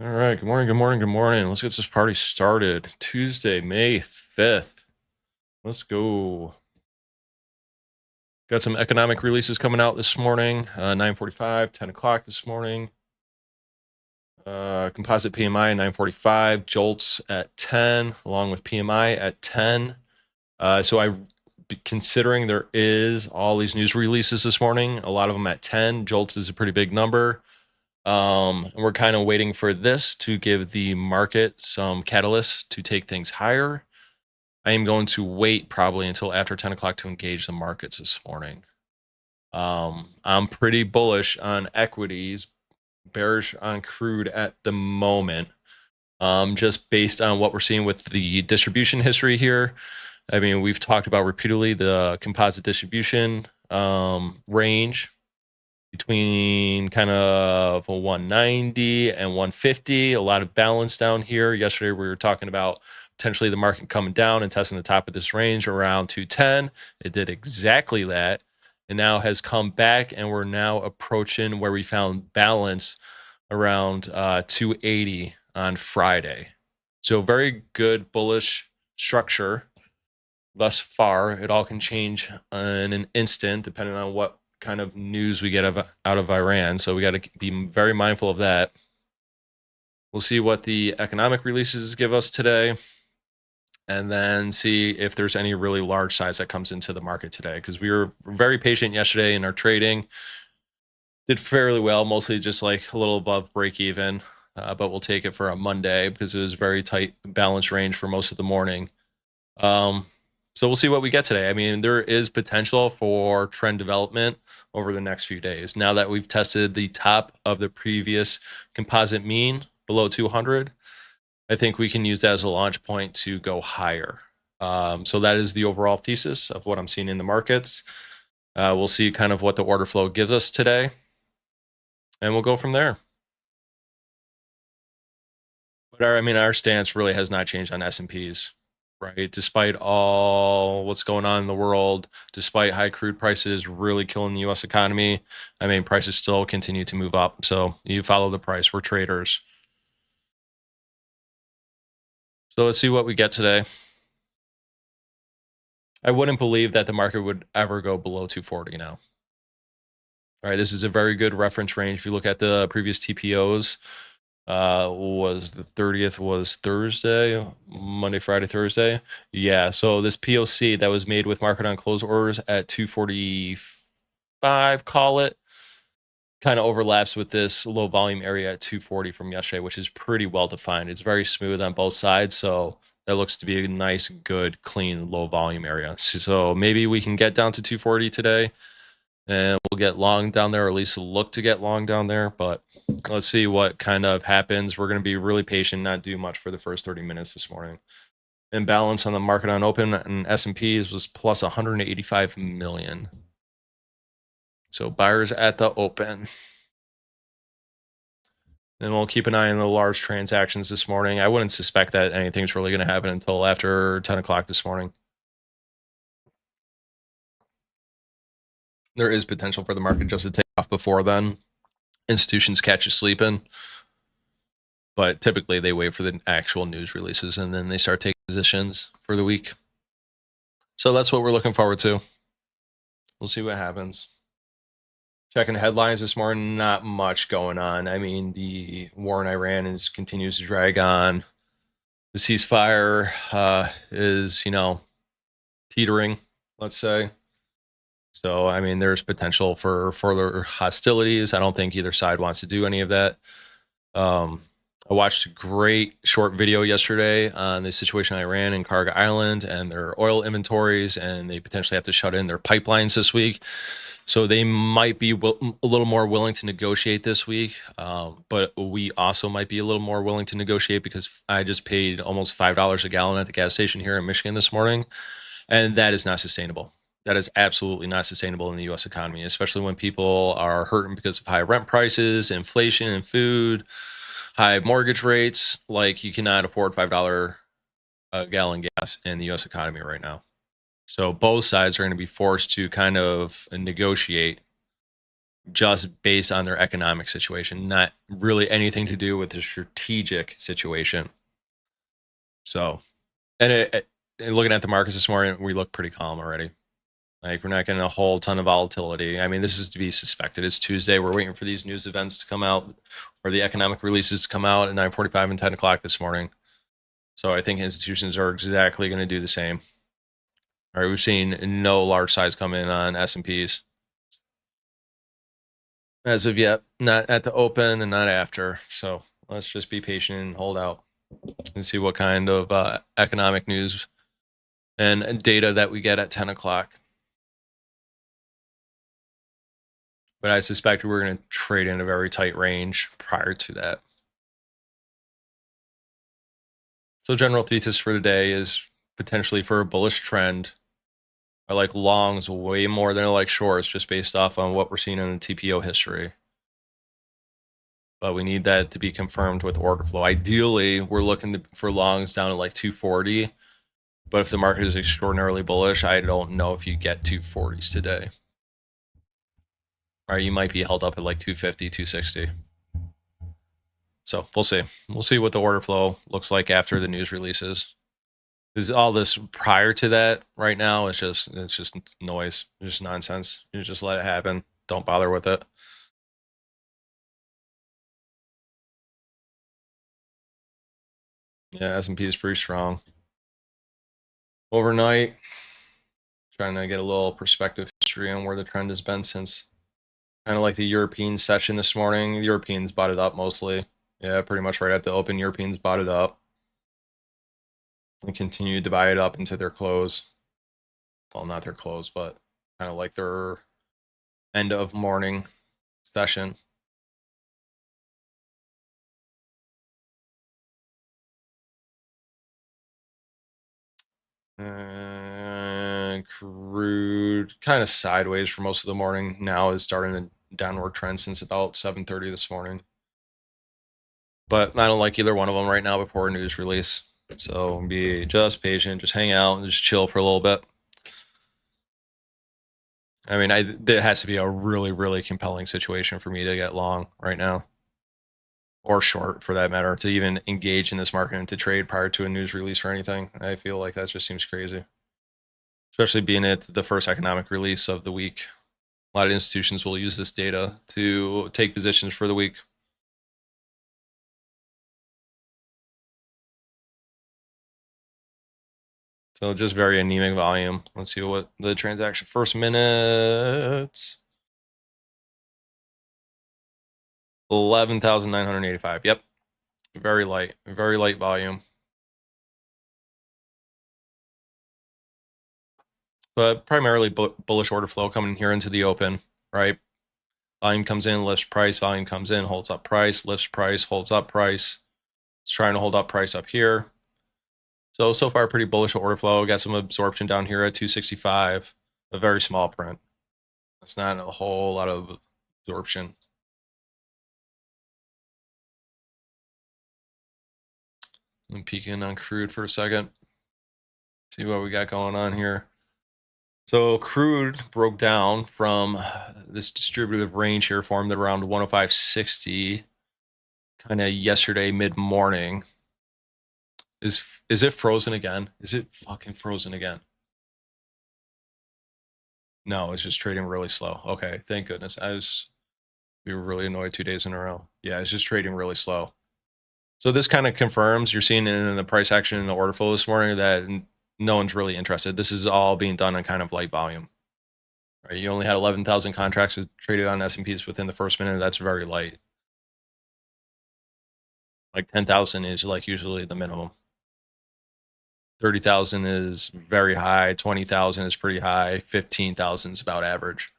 All right. Good morning. Good morning. Good morning. Let's get this party started. Tuesday, May 5th. Let's go. Got some economic releases coming out this morning. 9:45, 10 o'clock this morning. Composite PMI 9:45. Jolts at 10, along with PMI at 10. Considering there is all these news releases this morning, a lot of them at 10. Jolts is a pretty big number. And we're kind of waiting for this to give the market some catalysts to take things higher. I am going to wait probably until after 10 o'clock to engage the markets this morning. I'm pretty bullish on equities, bearish on crude at the moment, just based on what we're seeing with the distribution history here. I mean, we've talked about repeatedly the composite distribution range between kind of a 190 and 150, a lot of balance down here. Yesterday, we were talking about potentially the market coming down and testing the top of this range around 210. It did exactly that and now has come back, and we're now approaching where we found balance around 280 on Friday. So very good bullish structure thus far. It all can change in an instant depending on what kind of news we get out of Iran. So we got to be very mindful of that. We'll see what the economic releases give us today, and then see if there's any really large size that comes into the market today, because we were very patient yesterday in our trading. Did fairly well, mostly just like a little above break even, but we'll take it for a Monday because it was very tight balance range for most of the morning. So we'll see what we get today. I mean, there is potential for trend development over the next few days. Now that we've tested the top of the previous composite mean below 200, I think we can use that as a launch point to go higher. So that is the overall thesis of what I'm seeing in the markets. We'll see kind of what the order flow gives us today, and we'll go from there. But our stance really has not changed on S&Ps. Right, despite all what's going on in the world, despite high crude prices really killing the U.S. economy, I mean, prices still continue to move up. So you follow the price. We're traders. So let's see what we get today. I wouldn't believe that the market would ever go below 240 now. All right, this is a very good reference range. If you look at the previous TPOs, was the 30th was Thursday, Monday, Friday, Thursday. Yeah, so this POC that was made with market on close orders at 245, call it, kind of overlaps with this low volume area at 240 from yesterday, which is pretty well defined. It's very smooth on both sides, so that looks to be a nice, good, clean, low volume area. So maybe we can get down to 240 today, and we'll get long down there, or at least look to get long down there. But let's see what kind of happens. We're going to be really patient, not do much for the first 30 minutes this morning. Imbalance on the market on open and S&Ps was plus 185 million. So buyers at the open. And we'll keep an eye on the large transactions this morning. I wouldn't suspect that anything's really going to happen until after 10 o'clock this morning. There is potential for the market just to take off before then. Institutions catch you sleeping, but typically they wait for the actual news releases and then they start taking positions for the week. So that's what we're looking forward to. We'll see what happens. Checking the headlines this morning, not much going on. I mean, the war in Iran continues to drag on. The ceasefire is, teetering, let's say. So, I mean, there's potential for further hostilities. I don't think either side wants to do any of that. I watched a great short video yesterday on the situation in Iran and Kharg Island and their oil inventories, and they potentially have to shut in their pipelines this week. So they might be a little more willing to negotiate this week, but we also might be a little more willing to negotiate because I just paid almost $5 a gallon at the gas station here in Michigan this morning, and that is not sustainable. That is absolutely not sustainable in the U.S. economy, especially when people are hurting because of high rent prices, inflation, and food, high mortgage rates. Like, you cannot afford $5 a gallon gas in the U.S. economy right now. So both sides are going to be forced to kind of negotiate just based on their economic situation, not really anything to do with the strategic situation. So, and looking at the markets this morning, we look pretty calm already. Like we're not getting a whole ton of volatility. I mean, this is to be suspected. It's Tuesday. We're waiting for these news events to come out, or the economic releases to come out at 9:45 and 10 o'clock this morning. So I think institutions are exactly going to do the same. All right, we've seen no large size come in on S&Ps as of yet, not at the open and not after. So let's just be patient and hold out and see what kind of economic news and data that we get at 10 o'clock. But I suspect we're going to trade in a very tight range prior to that. So general thesis for the day is potentially for a bullish trend. I like longs way more than I like shorts, just based off on what we're seeing in the TPO history. But we need that to be confirmed with order flow. Ideally, we're looking for longs down to like 240. But if the market is extraordinarily bullish, I don't know if you get 240s today. All right, you might be held up at like 250, 260. So we'll see. We'll see what the order flow looks like after the news releases. Because all this prior to that right now, it's just noise. It's just nonsense. You just let it happen. Don't bother with it. Yeah, S&P is pretty strong. Overnight, trying to get a little perspective history on where the trend has been since kind of like the European session this morning. The Europeans bought it up mostly. Yeah, pretty much right at the open. Europeans bought it up and continued to buy it up into their close. Well, not their close, but kind of like their end of morning session. Crude kind of sideways for most of the morning. Now is starting a downward trend since about 7:30 this morning. But I don't like either one of them right now before a news release. So be just patient, just hang out and just chill for a little bit. I mean, there has to be a really, really compelling situation for me to get long right now, or short for that matter, to even engage in this market and to trade prior to a news release or anything. I feel like that just seems crazy, especially being at the first economic release of the week. A lot of institutions will use this data to take positions for the week. So just very anemic volume. Let's see what the transaction first minutes. 11,985. Yep. Very light volume. But primarily bullish order flow coming here into the open, right? Volume comes in, lifts price, volume comes in, holds up price, lifts price, holds up price. It's trying to hold up price up here. So far, pretty bullish order flow. Got some absorption down here at 265, a very small print. That's not a whole lot of absorption. I'm peeking on crude for a second. See what we got going on here. So crude broke down from this distributive range here, formed at around 105.60, kind of yesterday mid-morning. Is it frozen again? Is it fucking frozen again? No, it's just trading really slow. Okay, thank goodness. We were really annoyed 2 days in a row. Yeah, it's just trading really slow. So this kind of confirms you're seeing in the price action in the order flow this morning that no one's really interested. This is all being done on kind of light volume. Right? You only had 11,000 contracts traded on S&Ps within the first minute. That's very light. Like 10,000 is like usually the minimum. 30,000 is very high. 20,000 is pretty high. 15,000 is about average.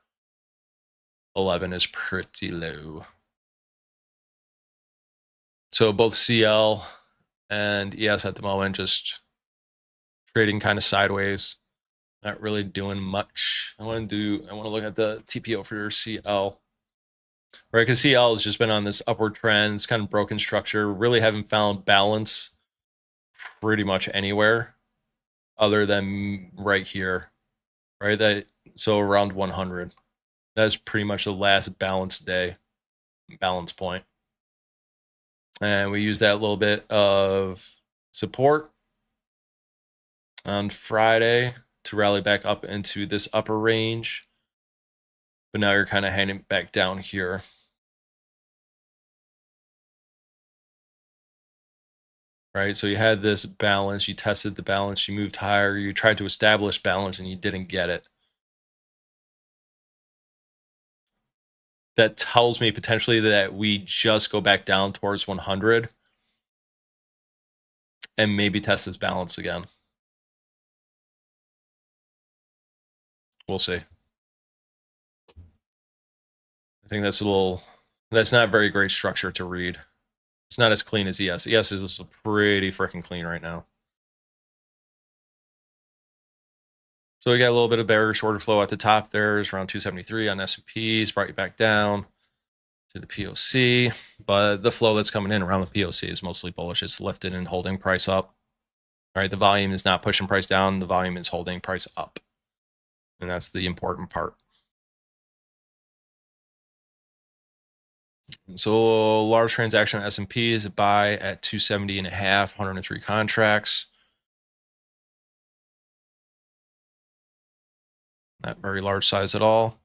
11 is pretty low. So both CL and ES at the moment just trading kind of sideways, not really doing much. I want to look at the TPO for your CL, right? Because CL has just been on this upward trend. It's kind of broken structure. Really haven't found balance pretty much anywhere other than right here, right? So around 100. That's pretty much the last balance point. And we use that little bit of support on Friday to rally back up into this upper range. But now you're kind of hanging back down here. Right? So you had this balance, you tested the balance, you moved higher, you tried to establish balance and you didn't get it. That tells me potentially that we just go back down towards 100 and maybe test this balance again. We'll see. I think that's not very great structure to read. It's not as clean as ES. ES is pretty freaking clean right now. So we got a little bit of bearish order flow at the top there. It's around 273 on S&P. It's brought you back down to the POC. But the flow that's coming in around the POC is mostly bullish. It's lifted and holding price up. All right, the volume is not pushing price down. The volume is holding price up. And that's the important part. So large transaction S&P is a buy at 270 and a half, 103 contracts. Not very large size at all.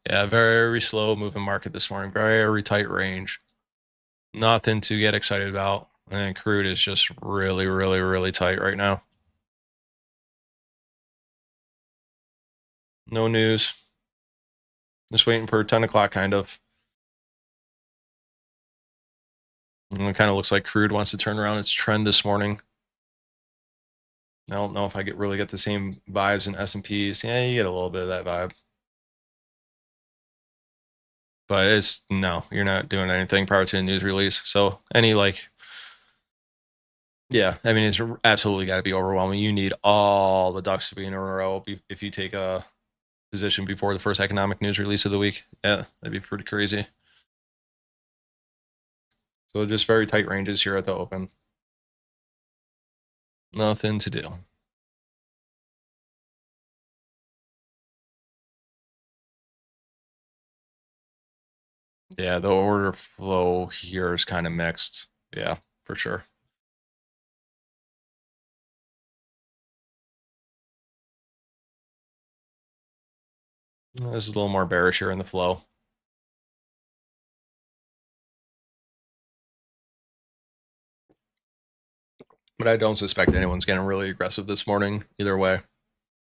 Yeah, very slow moving market this morning. Very tight range. Nothing to get excited about. And crude is just really, really, really tight right now. No news. Just waiting for 10 o'clock, kind of. And it kind of looks like crude wants to turn around its trend this morning. I don't know if I really get the same vibes in S&Ps. Yeah, you get a little bit of that vibe. But no, you're not doing anything prior to the news release. So yeah, I mean, it's absolutely got to be overwhelming. You need all the ducks to be in a row if you take a position before the first economic news release of the week. Yeah, that'd be pretty crazy. So just very tight ranges here at the open. Nothing to do. Yeah, the order flow here is kind of mixed. Yeah, for sure. This is a little more bearish here in the flow. But I don't suspect anyone's getting really aggressive this morning either way.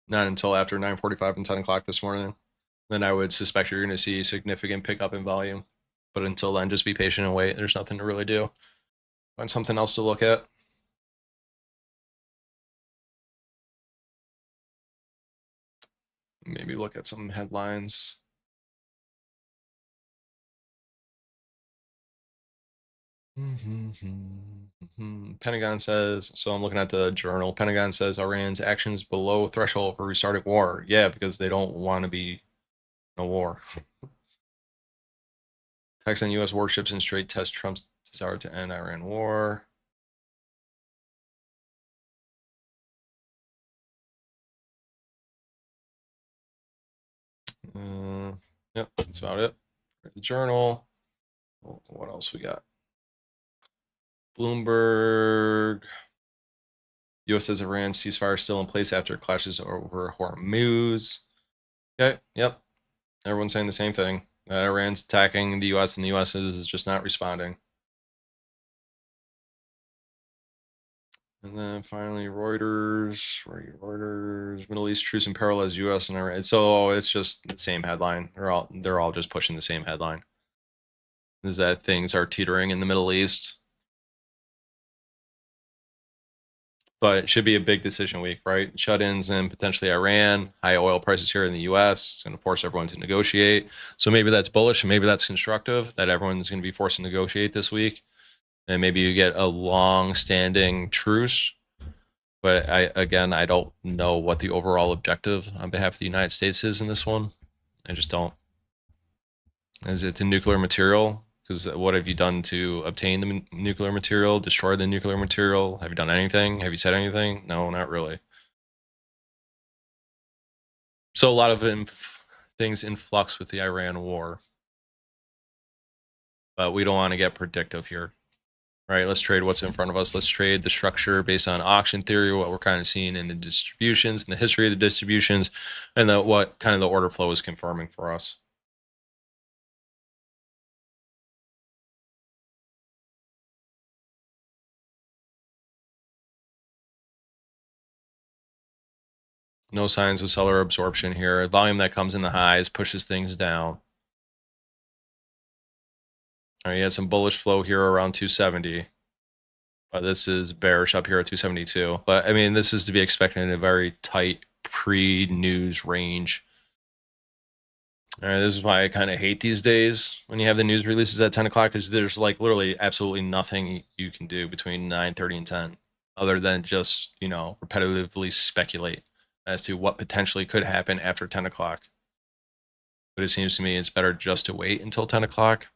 Not until after 9:45 and 10 o'clock this morning. Then I would suspect you're going to see significant pickup in volume. But until then, just be patient and wait. There's nothing to really do. Find something else to look at. Maybe look at some headlines. Pentagon says, so I'm looking at the journal. Pentagon says Iran's actions below threshold for restarting war. Yeah, because they don't want to be in a war. Attacks on U.S. warships and Strait test Trump's desire to end Iran war. Yep, that's about it. The journal. What else we got? Bloomberg. U.S. says Iran ceasefire still in place after clashes over Hormuz. Okay, yep. Everyone's saying the same thing. Iran's attacking the U.S. and the U.S. is just not responding. And then finally, Reuters. Middle East truce in parallel as U.S. and Iran. So it's just the same headline. They're all just pushing the same headline. Is that things are teetering in the Middle East. But it should be a big decision week, right? Shut-ins in potentially Iran, high oil prices here in the U.S. It's going to force everyone to negotiate. So maybe that's bullish and maybe that's constructive, that everyone's going to be forced to negotiate this week. And maybe you get a long-standing truce. But I don't know what the overall objective on behalf of the United States is in this one. I just don't. Is it the nuclear material? Because what have you done to obtain the nuclear material, destroy the nuclear material? Have you done anything? Have you said anything? No, not really. So a lot of things in flux with the Iran war. But we don't want to get predictive here. Right, let's trade what's in front of us. Let's trade the structure based on auction theory, what we're kind of seeing in the distributions and the history of the distributions, and what kind of the order flow is confirming for us. No signs of seller absorption here. A volume that comes in the highs pushes things down. All right, you had some bullish flow here around 270. But this is bearish up here at 272. But I mean, this is to be expected in a very tight pre-news range. All right, this is why I kind of hate these days when you have the news releases at 10 o'clock, because there's like literally absolutely nothing you can do between 9:30 and 10 other than just, repetitively speculate as to what potentially could happen after 10 o'clock. But it seems to me it's better just to wait until 10 o'clock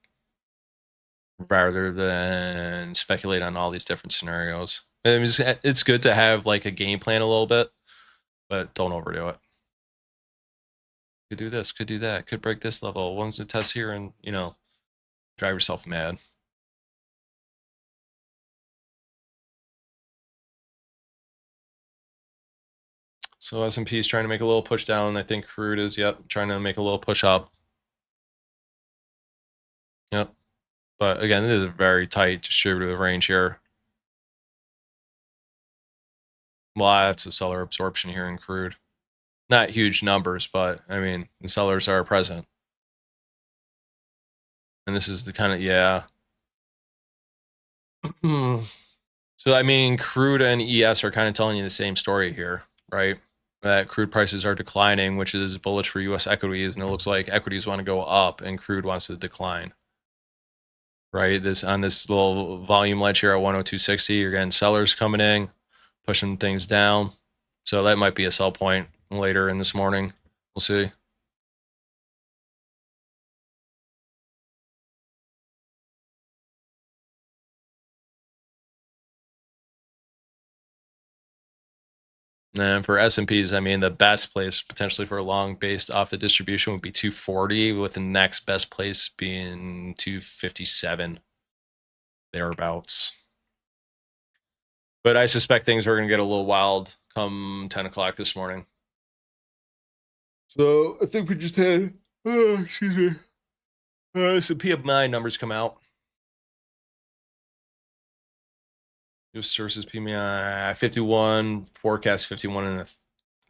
rather than speculate on all these different scenarios. I mean, it's good to have like a game plan a little bit, but don't overdo it. Could do this, could do that, could break this level. One's a test here, and drive yourself mad. So S&P is trying to make a little push down. I think crude is, trying to make a little push up. Yep. But again, this is a very tight distributive range here. Lots of seller absorption here in crude. Not huge numbers, but I mean, the sellers are present. And this is the kind of, So, I mean, crude and ES are kind of telling you the same story here, right? That crude prices are declining, which is bullish for US equities, and it looks like equities want to go up and crude wants to decline. Right? This on this little volume ledge here at 102.60, you're getting sellers coming in, pushing things down. So that might be a sell point later in this morning. We'll see. And for S&Ps, I mean, the best place potentially for a long based off the distribution would be 240, with the next best place being 257, thereabouts. But I suspect things are going to get a little wild come 10 o'clock this morning. So I think we just had, excuse me, some PMI numbers come out. Just versus PMI 51, forecast 51 and a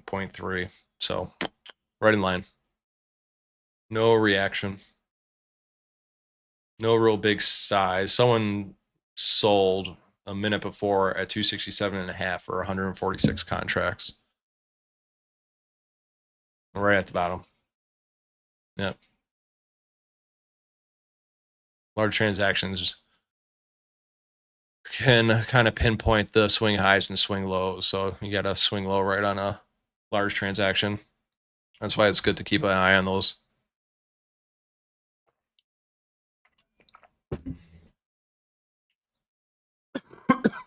0.3. So right in line. No reaction. No real big size. Someone sold a minute before at 267 and a half for 146 contracts. Right at the bottom. Yep. Large transactions can kind of pinpoint the swing highs and swing lows. So you got a swing low right on a large transaction. That's why it's good to keep an eye on those.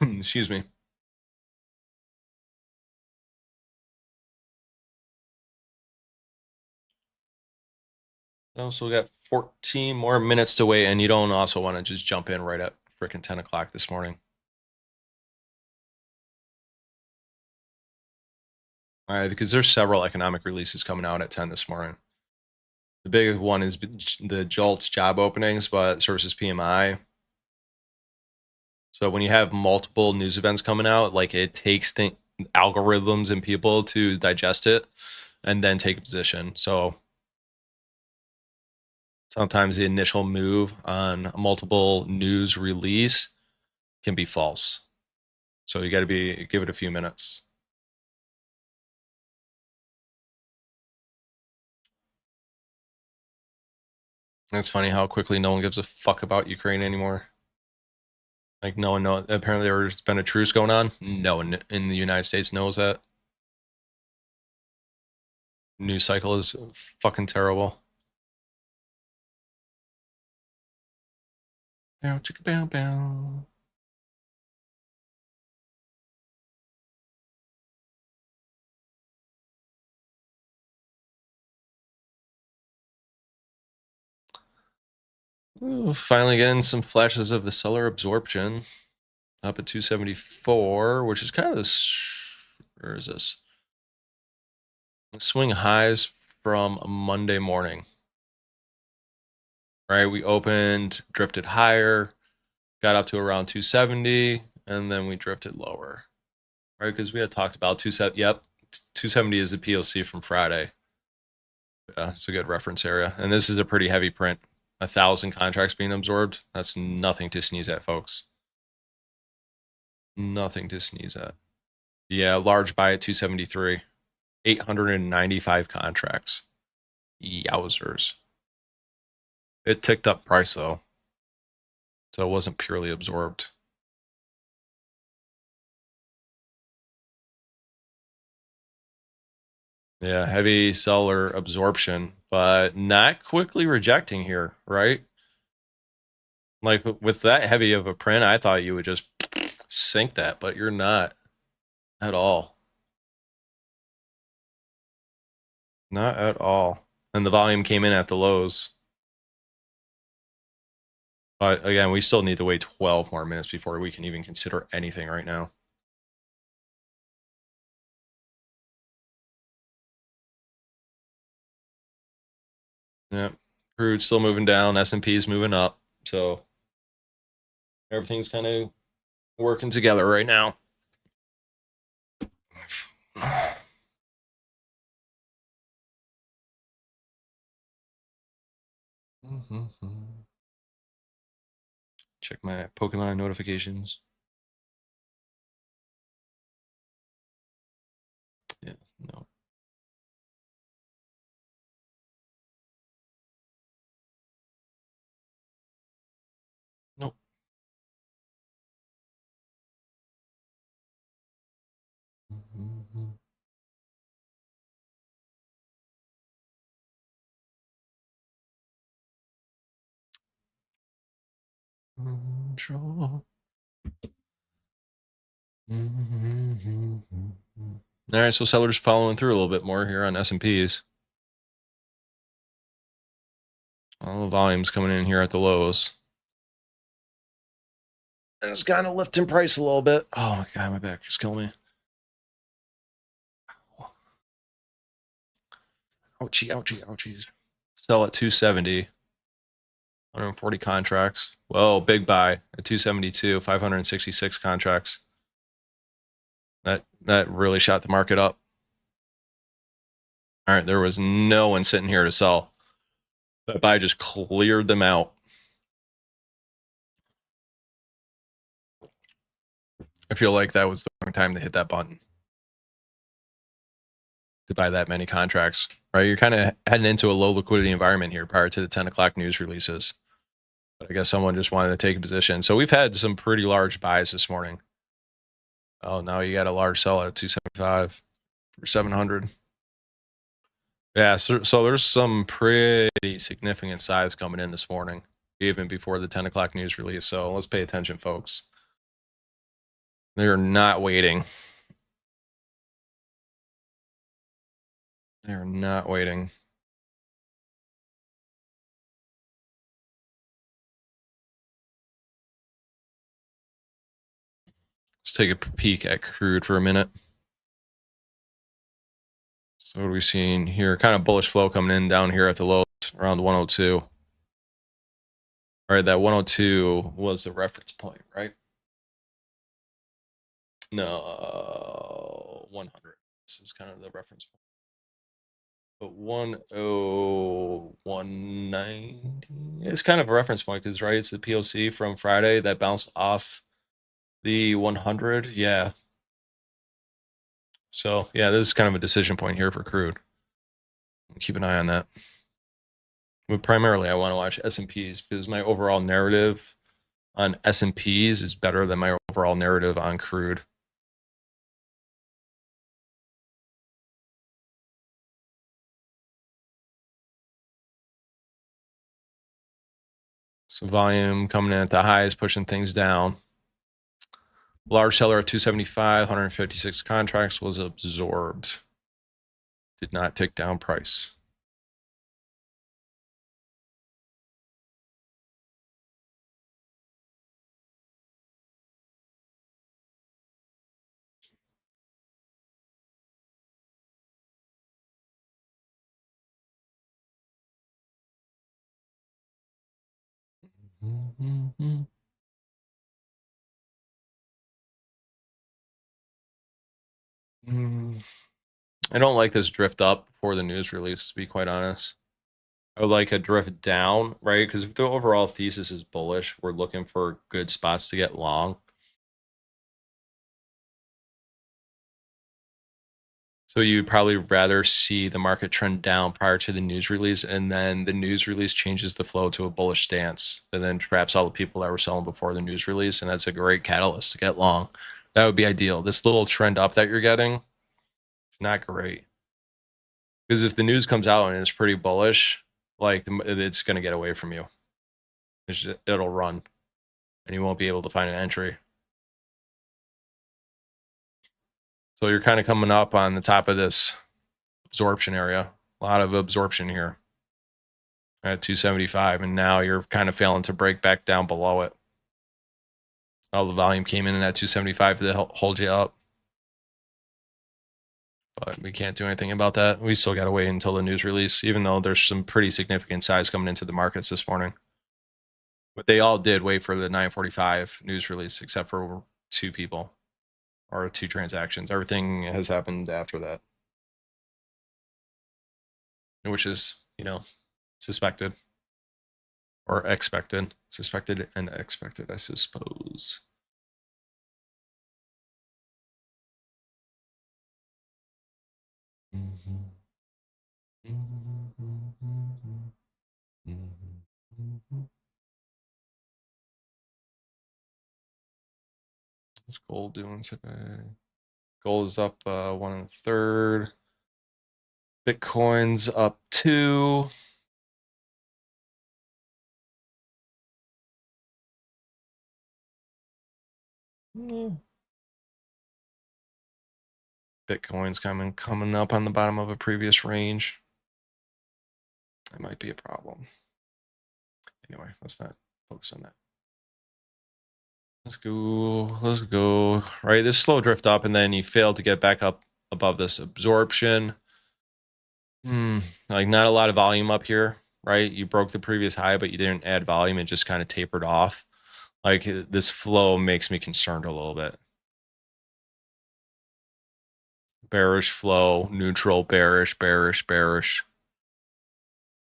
Excuse me. So we got 14 more minutes to wait, and you don't also want to just jump in right at freaking 10 o'clock this morning. All right, because there's several economic releases coming out at 10 this morning. The big one is the JOLTS job openings, but services PMI. So when you have multiple news events coming out, like it takes algorithms and people to digest it and then take a position. So sometimes the initial move on a multiple news release can be false. So you got to give it a few minutes. And it's funny how quickly no one gives a fuck about Ukraine anymore. Like no one knows. Apparently there's been a truce going on. No one in the United States knows that. News cycle is fucking terrible. Bow, chicka, bow, bow. Ooh, finally getting some flashes of the seller absorption up at 274, which is kind of this. Where is this? Swing highs from Monday morning. Right, we opened, drifted higher, got up to around 270, and then we drifted lower. Right, because we had talked about 270. Yep, 270 is the POC from Friday. Yeah, it's a good reference area, and this is a pretty heavy print. 1,000 contracts being absorbed. That's nothing to sneeze at, folks. Nothing to sneeze at. Yeah, large buy at 273. 895 contracts. Yowzers. It ticked up price though, so it wasn't purely absorbed. Yeah, heavy seller absorption, but not quickly rejecting here, right? Like with that heavy of a print, I thought you would just sink that, but you're not at all. Not at all. And the volume came in at the lows. But again, we still need to wait 12 more minutes before we can even consider anything right now. Yeah, crude still moving down. S&P is moving up. So everything's kind of working together right now. Check my Pokemon notifications. Yeah, no. Nope. Control. All right, so sellers following through a little bit more here on S&Ps. All the volumes coming in here at the lows. And it's kind of lifting price a little bit. Oh my god, my back is killing me. Ouchie, ouchie, ouchies. Sell at 270. 140 contracts. Whoa, big buy at 272, 566 contracts. That really shot the market up. All right, there was no one sitting here to sell. That buy just cleared them out. I feel like that was the wrong time to hit that button to buy that many contracts, right? You're kind of heading into a low liquidity environment here prior to the 10 o'clock news releases. But I guess someone just wanted to take a position. So we've had some pretty large buys this morning. Oh, now you got a large sell at 275 for 700. Yeah, so there's some pretty significant size coming in this morning, even before the 10 o'clock news release. So let's pay attention, folks. They're not waiting. They're not waiting. Let's take a peek at crude for a minute. So what are we seeing here? Kind of bullish flow coming in down here at the lows around 102. All right, that 102 was the reference point, right? No, 100. This is kind of the reference point. But 10190 it's kind of a reference point because, right, it's the POC from Friday that bounced off the 100. Yeah. So, yeah, this is kind of a decision point here for crude. Keep an eye on that. But primarily, I want to watch S&Ps because my overall narrative on S&Ps is better than my overall narrative on crude. So volume coming in at the highs, pushing things down. Large seller at 275, 156 contracts was absorbed. Did not tick down price. I don't like this drift up before the news release, to be quite honest. I would like a drift down, right? Because if the overall thesis is bullish, we're looking for good spots to get long. So you'd probably rather see the market trend down prior to the news release, and then the news release changes the flow to a bullish stance, and then traps all the people that were selling before the news release, and that's a great catalyst to get long. That would be ideal. This little trend up that you're getting, it's not great. Because if the news comes out and it's pretty bullish, like it's going to get away from you. It'll run, and you won't be able to find an entry. So you're kind of coming up on the top of this absorption area. A lot of absorption here at 275, and now you're kind of failing to break back down below it. All the volume came in at 275 to hold you up. But we can't do anything about that. We still got to wait until the news release, even though there's some pretty significant size coming into the markets this morning. But they all did wait for the 9:45 news release, except for 2 people or 2 transactions. Everything has happened after that, which is, suspected or expected. Suspected and expected, I suppose. What's gold doing today? Gold is up 1 1/3. Bitcoin's up 2. Bitcoin's coming up on the bottom of a previous range. That might be a problem. Anyway, let's not focus on that. Let's go. Right, this slow drift up, and then you fail to get back up above this absorption. Like not a lot of volume up here, right? You broke the previous high, but you didn't add volume. It just kind of tapered off. Like this flow makes me concerned a little bit. Bearish flow, neutral, bearish.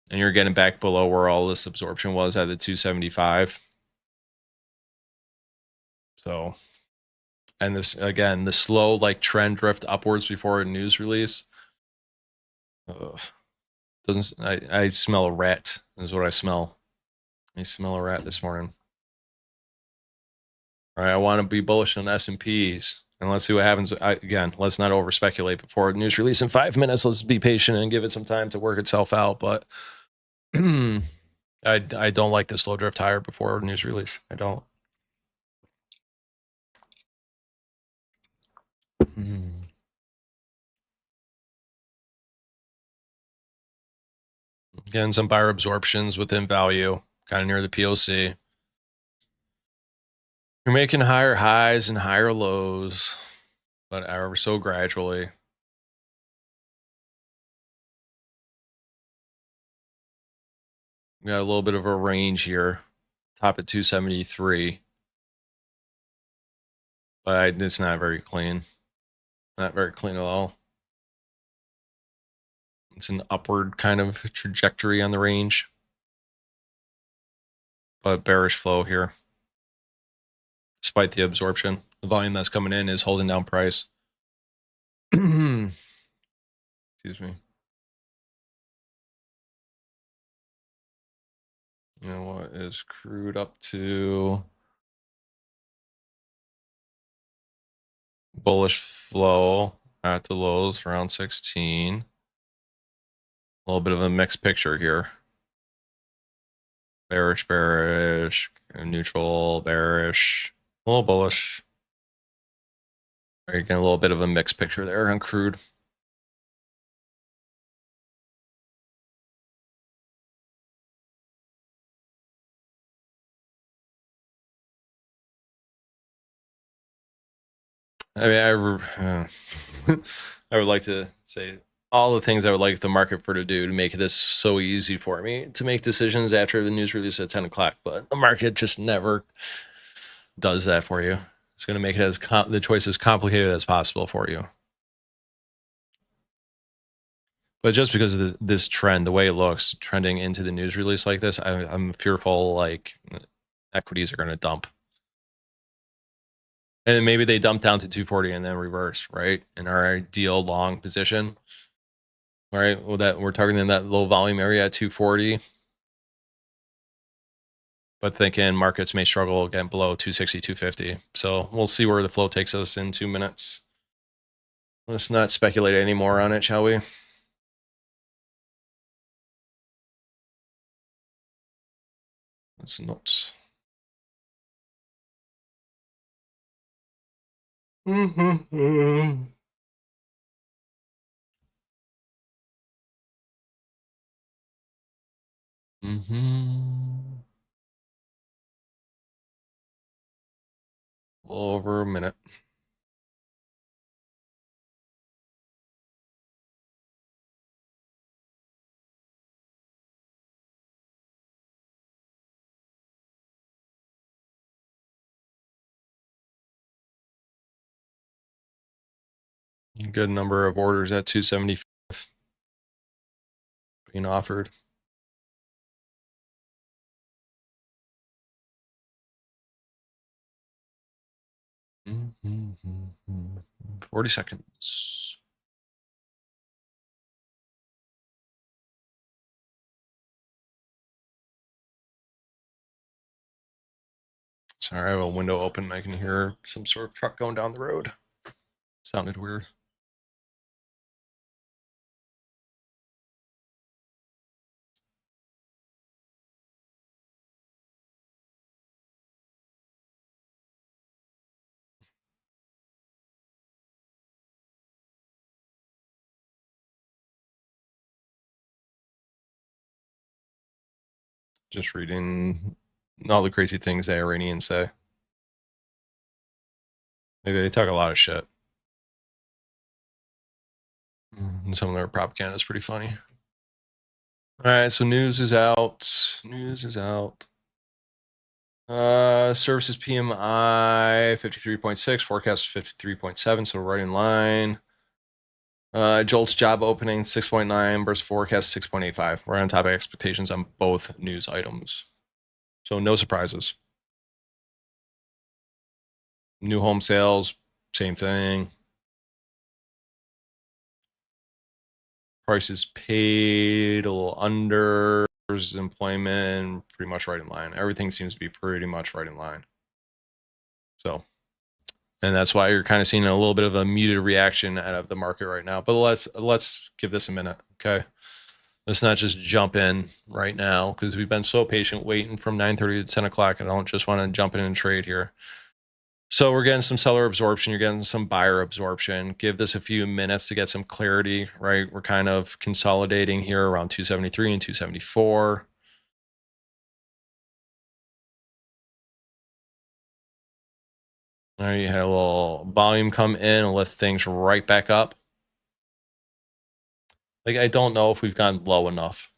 And you're getting back below where all this absorption was at the 275. So, and this again, the slow like trend drift upwards before a news release. Doesn't I smell a rat? Is what I smell. I smell a rat this morning. All right, I want to be bullish on S&Ps. And let's see what happens. Again, let's not over speculate before the news release in 5 minutes. Let's be patient and give it some time to work itself out. But I don't like the slow drift higher before news release. I don't. Again, some buyer absorptions within value, kind of near the POC. You're making higher highs and higher lows, but ever so gradually. We got a little bit of a range here, top at 273, but it's not very clean. Not very clean at all. It's an upward kind of trajectory on the range, but bearish flow here. Despite the absorption, the volume that's coming in is holding down price. Excuse me. You know what is crude up to? Bullish flow at the lows around 16. A little bit of a mixed picture here. Bearish, neutral, bearish, a little bullish. You're getting a little bit of a mixed picture there on crude. I mean, I would like to say all the things I would like the market for to do to make this so easy for me to make decisions after the news release at 10 o'clock. But the market just never does that for you. It's going to make it as the choice as complicated as possible for you. But just because of this trend, the way it looks, trending into the news release like this, I'm fearful like equities are going to dump. And maybe they dump down to 240 and then reverse, right? In our ideal long position. All right. Well, that we're targeting that low volume area at 240. But thinking markets may struggle again below 260, 250. So we'll see where the flow takes us in 2 minutes. Let's not speculate anymore on it, shall we? That's nuts. Mm-hmm. A little over a minute. Good number of orders at 275 being offered. Mm-hmm. 40 seconds. Sorry, I have a window open. I can hear some sort of truck going down the road. Sounded weird. Just reading all the crazy things the Iranians say. They talk a lot of shit. And some of their propaganda is pretty funny. All right, so news is out. News is out. Services PMI 53.6, forecast 53.7, so right in line. Jolt's job opening 6.9 versus forecast 6.85. We're on top of expectations on both news items. So no surprises. New home sales, same thing. Prices paid a little under. Employment pretty much right in line. Everything seems to be pretty much right in line. So, and that's why you're kind of seeing a little bit of a muted reaction out of the market right now. But let's give this a minute, okay? Let's not just jump in right now because we've been so patient waiting from 9:30 to 10 o'clock. I don't just want to jump in and trade here. So we're getting some seller absorption. You're getting some buyer absorption. Give this a few minutes to get some clarity, right? We're kind of consolidating here around 273 and 274. All right, you had a little volume come in and lift things right back up. Like, I don't know if we've gone low enough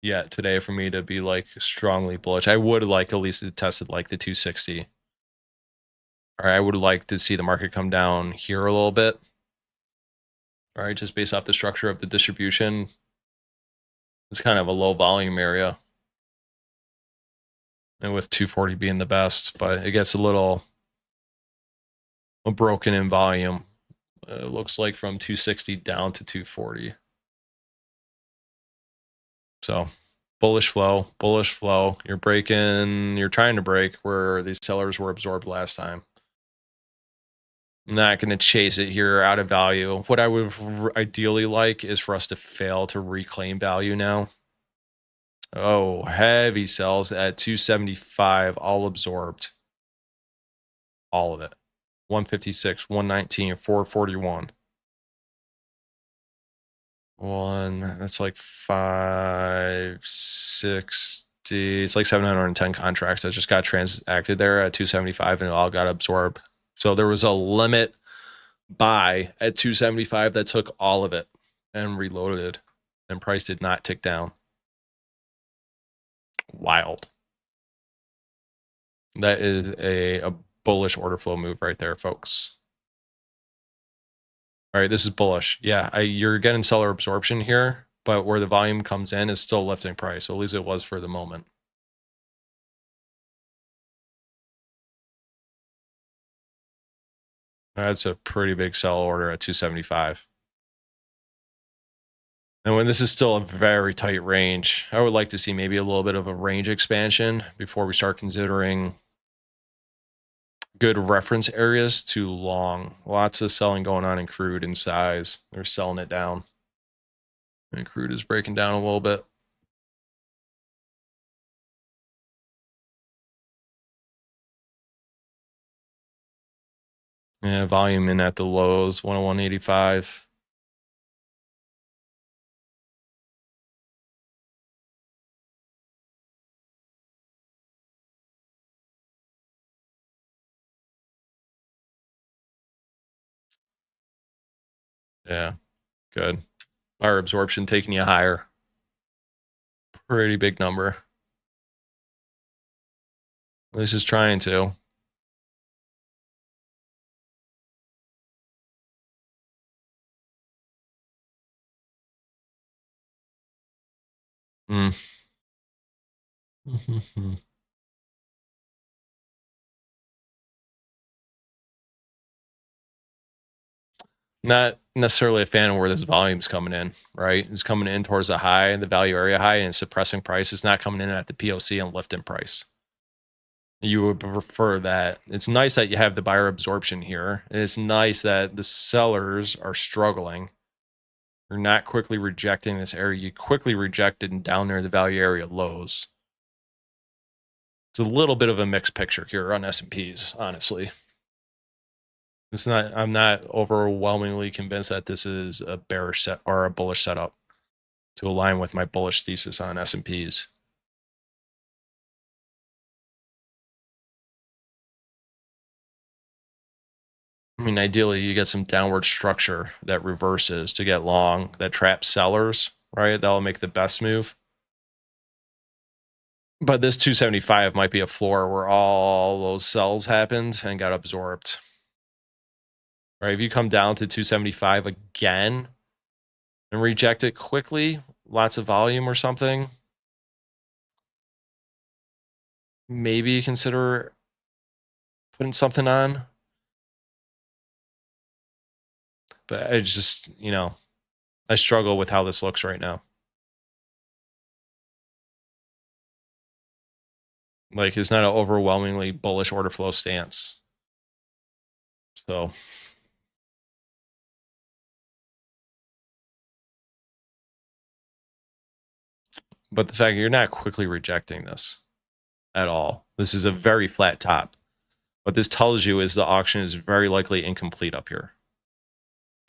yet today for me to be like strongly bullish. I would like at least it tested like the 260. All right, I would like to see the market come down here a little bit. All right, just based off the structure of the distribution. It's kind of a low volume area. And with 240 being the best, but it gets a little broken in volume. It looks like from 260 down to 240. So bullish flow. You're trying to break where these sellers were absorbed last time. I'm not going to chase it here out of value. What I would ideally like is for us to fail to reclaim value now. Oh, heavy sells at 275, all absorbed. All of it. 156, 119, 441. That's like 560. It's like 710 contracts that just got transacted there at 275 and it all got absorbed. So there was a limit buy at 275 that took all of it. and reloaded, and price did not tick down. Wild. That is a bullish order flow move right there, folks. All right, this is bullish. Yeah, you're getting seller absorption here, but where the volume comes in is still lifting price. So at least it was for the moment. That's a pretty big sell order at 275. And when this is still a very tight range, I would like to see maybe a little bit of a range expansion before we start considering good reference areas to long. Lots of selling going on in crude and size. They're selling it down. And crude is breaking down a little bit. Yeah, volume in at the lows, 101.85. Yeah, good. Our absorption taking you higher. Pretty big number. At least it's trying to. Mm. Not necessarily a fan of where this volume's coming in, right? It's coming in towards the high, the value area high, and suppressing price. It's not coming in at the POC and lifting price. You would prefer that. It's nice that you have the buyer absorption here. And it's nice that the sellers are struggling. You're not quickly rejecting this area. You quickly rejected and down there the value area lows. It's a little bit of a mixed picture here on S&Ps, honestly. It's not. I'm not overwhelmingly convinced that this is a bearish set or a bullish setup to align with my bullish thesis on S&Ps. I mean, ideally, you get some downward structure that reverses to get long, that traps sellers, right? That'll make the best move. But this 275 might be a floor where all those sells happened and got absorbed. Right? If you come down to 275 again and reject it quickly, lots of volume or something, maybe consider putting something on. But I just, I struggle with how this looks right now. Like, it's not an overwhelmingly bullish order flow stance. So, but the fact you're not quickly rejecting this at all. This is a very flat top. What this tells you is the auction is very likely incomplete up here.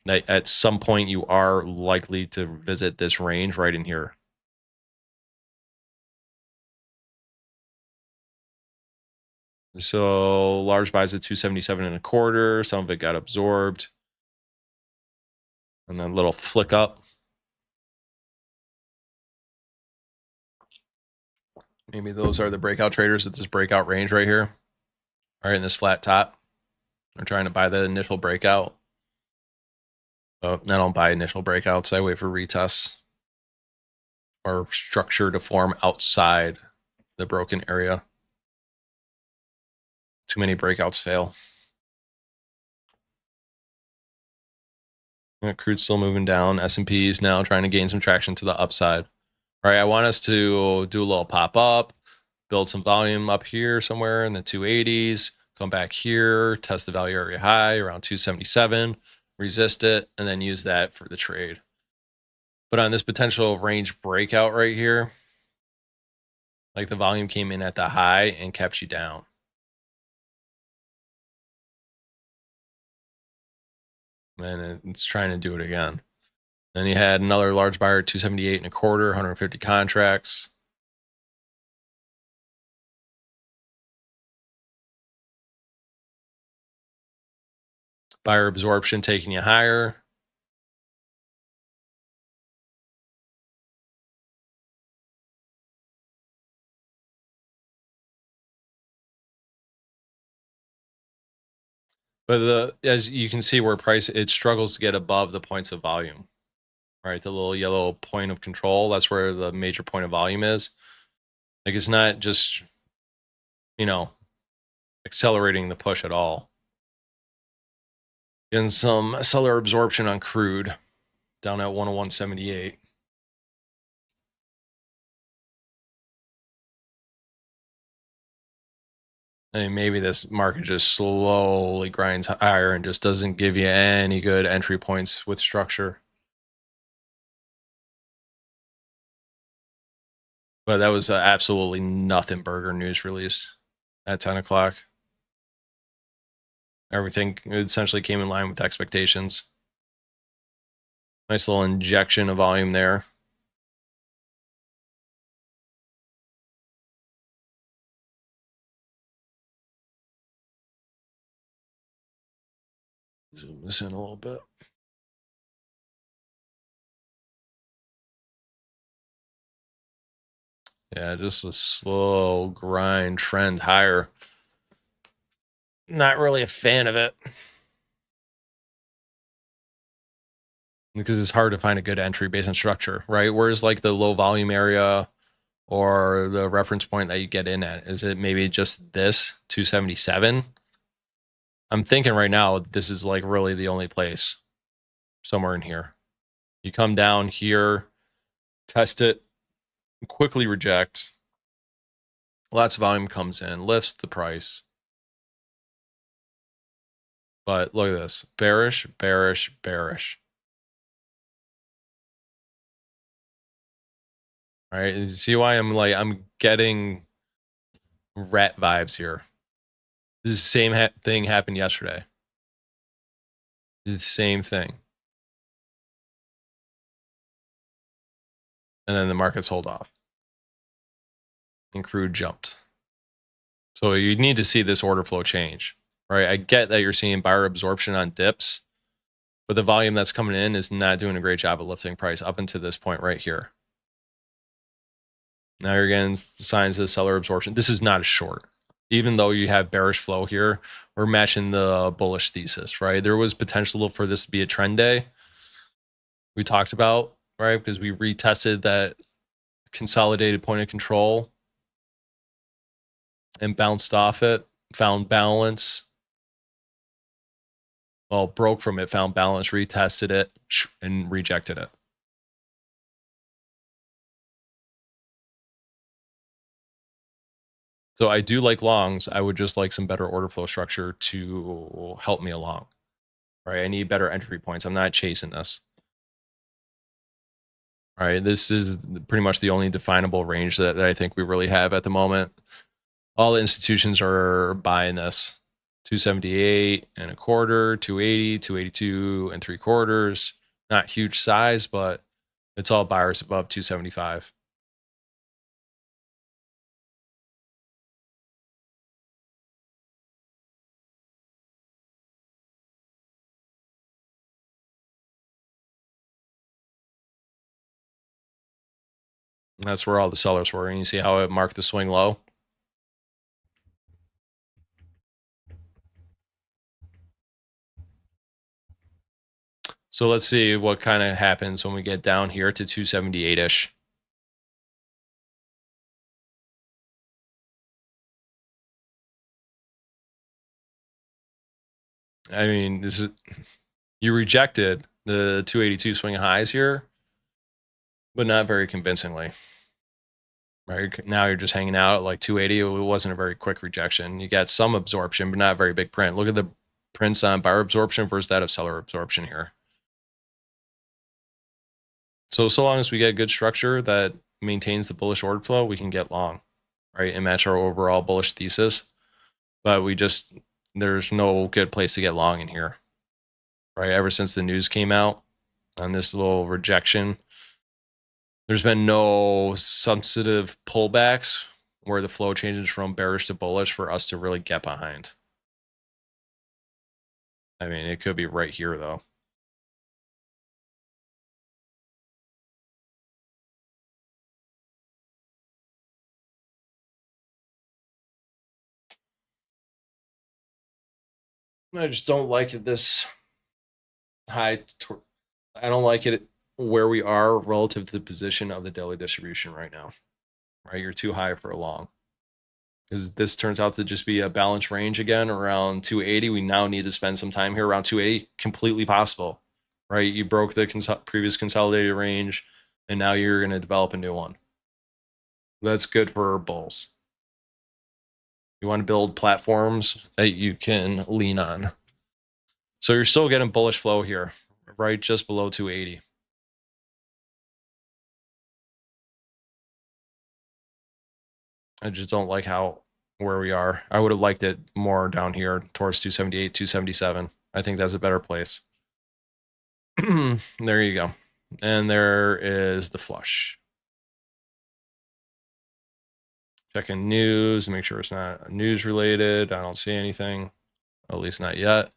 That at some point you are likely to visit this range right in here. So large buys at 277.25. Some of it got absorbed. And then a little flick up. Maybe those are the breakout traders at this breakout range right here. All right, in this flat top. They're trying to buy the initial breakout. Oh, I don't buy initial breakouts. I wait for retests or structure to form outside the broken area. Too many breakouts fail. Crude's still moving down. S&P is now trying to gain some traction to the upside. All right, I want us to do a little pop up, build some volume up here somewhere in the 280s, come back here, test the value area high around 277, resist it, and then use that for the trade. But on this potential range breakout right here, like the volume came in at the high and kept you down. And it's trying to do it again. Then you had another large buyer at 278.25, 150 contracts. Buyer absorption taking you higher. But as you can see where price it struggles to get above the points of volume, right? The little yellow point of control, that's where the major point of volume is. Like it's not just, you know, accelerating the push at all. And some seller absorption on crude down at 101.78. I mean, maybe this market just slowly grinds higher and just doesn't give you any good entry points with structure. But that was absolutely nothing burger news release at 10 o'clock. Everything essentially came in line with expectations. Nice little injection of volume there. Zoom this in a little bit. Yeah, just a slow grind trend higher. Not really a fan of it. Because it's hard to find a good entry based on structure, right? Where's like the low volume area or the reference point that you get in at? Is it maybe just this 277? I'm thinking right now this is like really the only place, somewhere in here. You come down here, test it, quickly reject. Lots of volume comes in, lifts the price. But look at this, bearish, bearish, bearish. All right, you see why I'm getting rat vibes here. This same thing happened yesterday. It's the same thing. And then the market sold off. And crude jumped. So you need to see this order flow change, right? I get that you're seeing buyer absorption on dips, but the volume that's coming in is not doing a great job of lifting price up until this point right here. Now you're getting signs of seller absorption. This is not a short. Even though you have bearish flow here, we're matching the bullish thesis, right? There was potential for this to be a trend day. We talked about, right? Because we retested that consolidated point of control and bounced off it, found balance. Well, broke from it, found balance, retested it, and rejected it. So I do like longs. I would just like some better order flow structure to help me along, right? I need better entry points. I'm not chasing this. All right, this is pretty much the only definable range that I think we really have at the moment. All the institutions are buying this. 278 and a quarter, 280, 282 and 3/4. Not huge size, but it's all buyers above 275. And that's where all the sellers were. And you see how it marked the swing low? So let's see what kind of happens when we get down here to 278-ish. I mean, this is you rejected the 282 swing highs here, but not very convincingly. Right now, you're just hanging out at like 280. It wasn't a very quick rejection. You got some absorption, but not very big print. Look at the prints on buyer absorption versus that of seller absorption here. So long as we get good structure that maintains the bullish order flow, we can get long, right, and match our overall bullish thesis. But there's no good place to get long in here, right? Ever since the news came out on this little rejection, there's been no substantive pullbacks where the flow changes from bearish to bullish for us to really get behind. I mean, it could be right here though. I just don't like it this high. I don't like it where we are relative to the position of the daily distribution right now. Right, you're too high for a long. Because this turns out to just be a balanced range again around 280. We now need to spend some time here around 280. Completely possible, right? You broke the previous consolidated range, and now you're going to develop a new one. That's good for bulls. You want to build platforms that you can lean on. So you're still getting bullish flow here, right? Just below 280. I just don't like where we are. I would have liked it more down here towards 278, 277. I think that's a better place. There you go. And there is the flush. Checking news, make sure it's not news related. I don't see anything, at least not yet.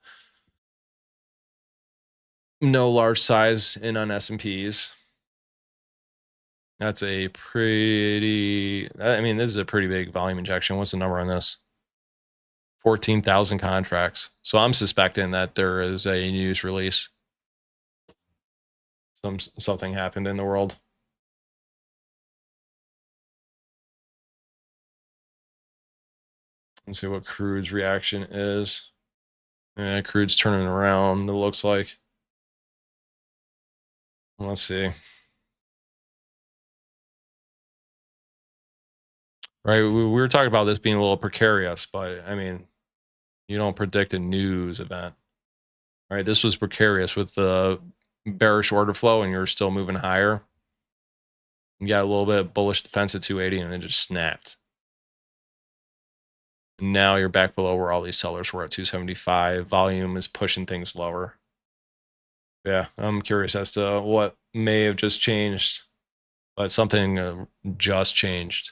No large size in on S&Ps. That's a pretty, I mean, this is a pretty big volume injection. What's the number on this? 14,000 contracts. So I'm suspecting that there is a news release. Something happened in the world. Let's see what crude's reaction is. Yeah, crude's turning around, it looks like. Let's see. Right, we were talking about this being a little precarious, but I mean, you don't predict a news event. Right, this was precarious with the bearish order flow, and you're still moving higher. You got a little bit of bullish defense at 280, and it just snapped. And now you're back below where all these sellers were at 275. Volume is pushing things lower. Yeah, I'm curious as to what may have just changed, but something just changed.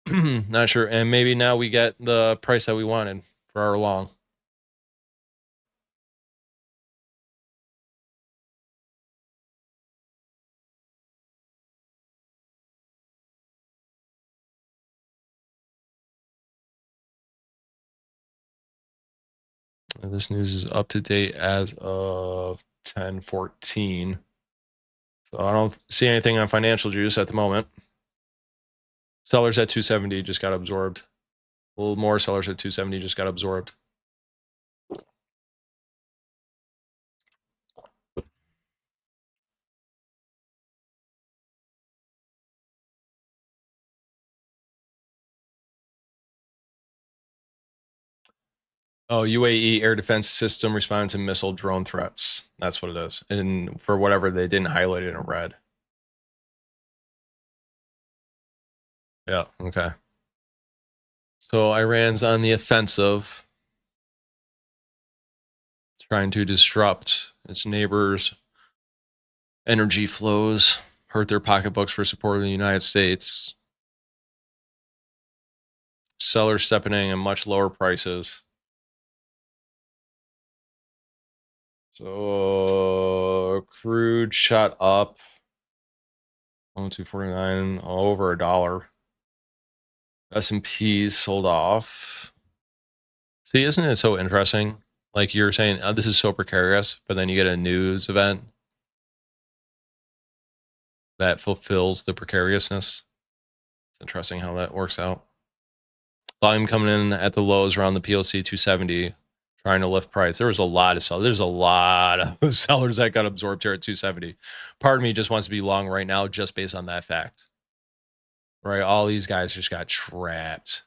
Not sure. And maybe now we get the price that we wanted for our long. This news is up to date as of 10/14. So I don't see anything on financial juice at the moment. Sellers at 270 just got absorbed. A little more sellers at 270 just got absorbed. Oh, UAE air defense system responding to missile drone threats. That's what it is. And for whatever, they didn't highlight it in red. Yeah, okay. So Iran's on the offensive, trying to disrupt its neighbors' energy flows, hurt their pocketbooks for supporting the United States. Sellers stepping in at much lower prices. So crude shot up 249, over $1. S&Ps sold off. See, isn't it so interesting? Like you're saying, oh, this is so precarious, but then you get a news event that fulfills the precariousness. It's interesting how that works out. Volume coming in at the lows around the PLC 270, trying to lift price. There was a lot of sellers. There's a lot of sellers that got absorbed here at 270. Part of me just wants to be long right now just based on that fact. Right? All these guys just got trapped.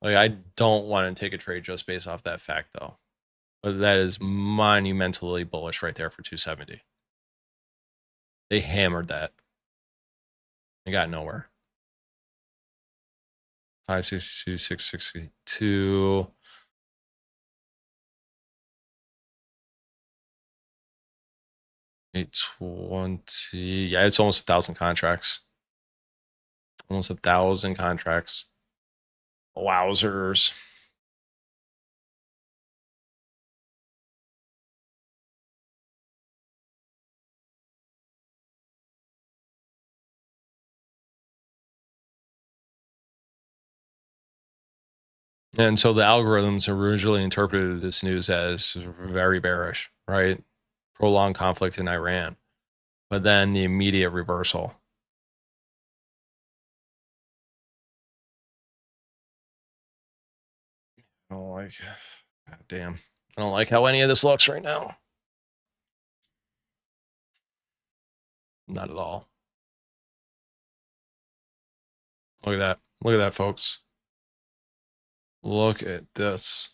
Like, I don't want to take a trade just based off that fact, though. But that is monumentally bullish right there for 270. They hammered that. They got nowhere. 562, 662. 820. Yeah, it's almost 1,000 contracts. Almost 1,000 contracts. Wowzers. And so the algorithms originally interpreted this news as very bearish, right? Prolonged conflict in Iran, but then the immediate reversal. I don't like, God damn. I don't like how any of this looks right now. Not at all. Look at that. Look at that, folks. Look at this.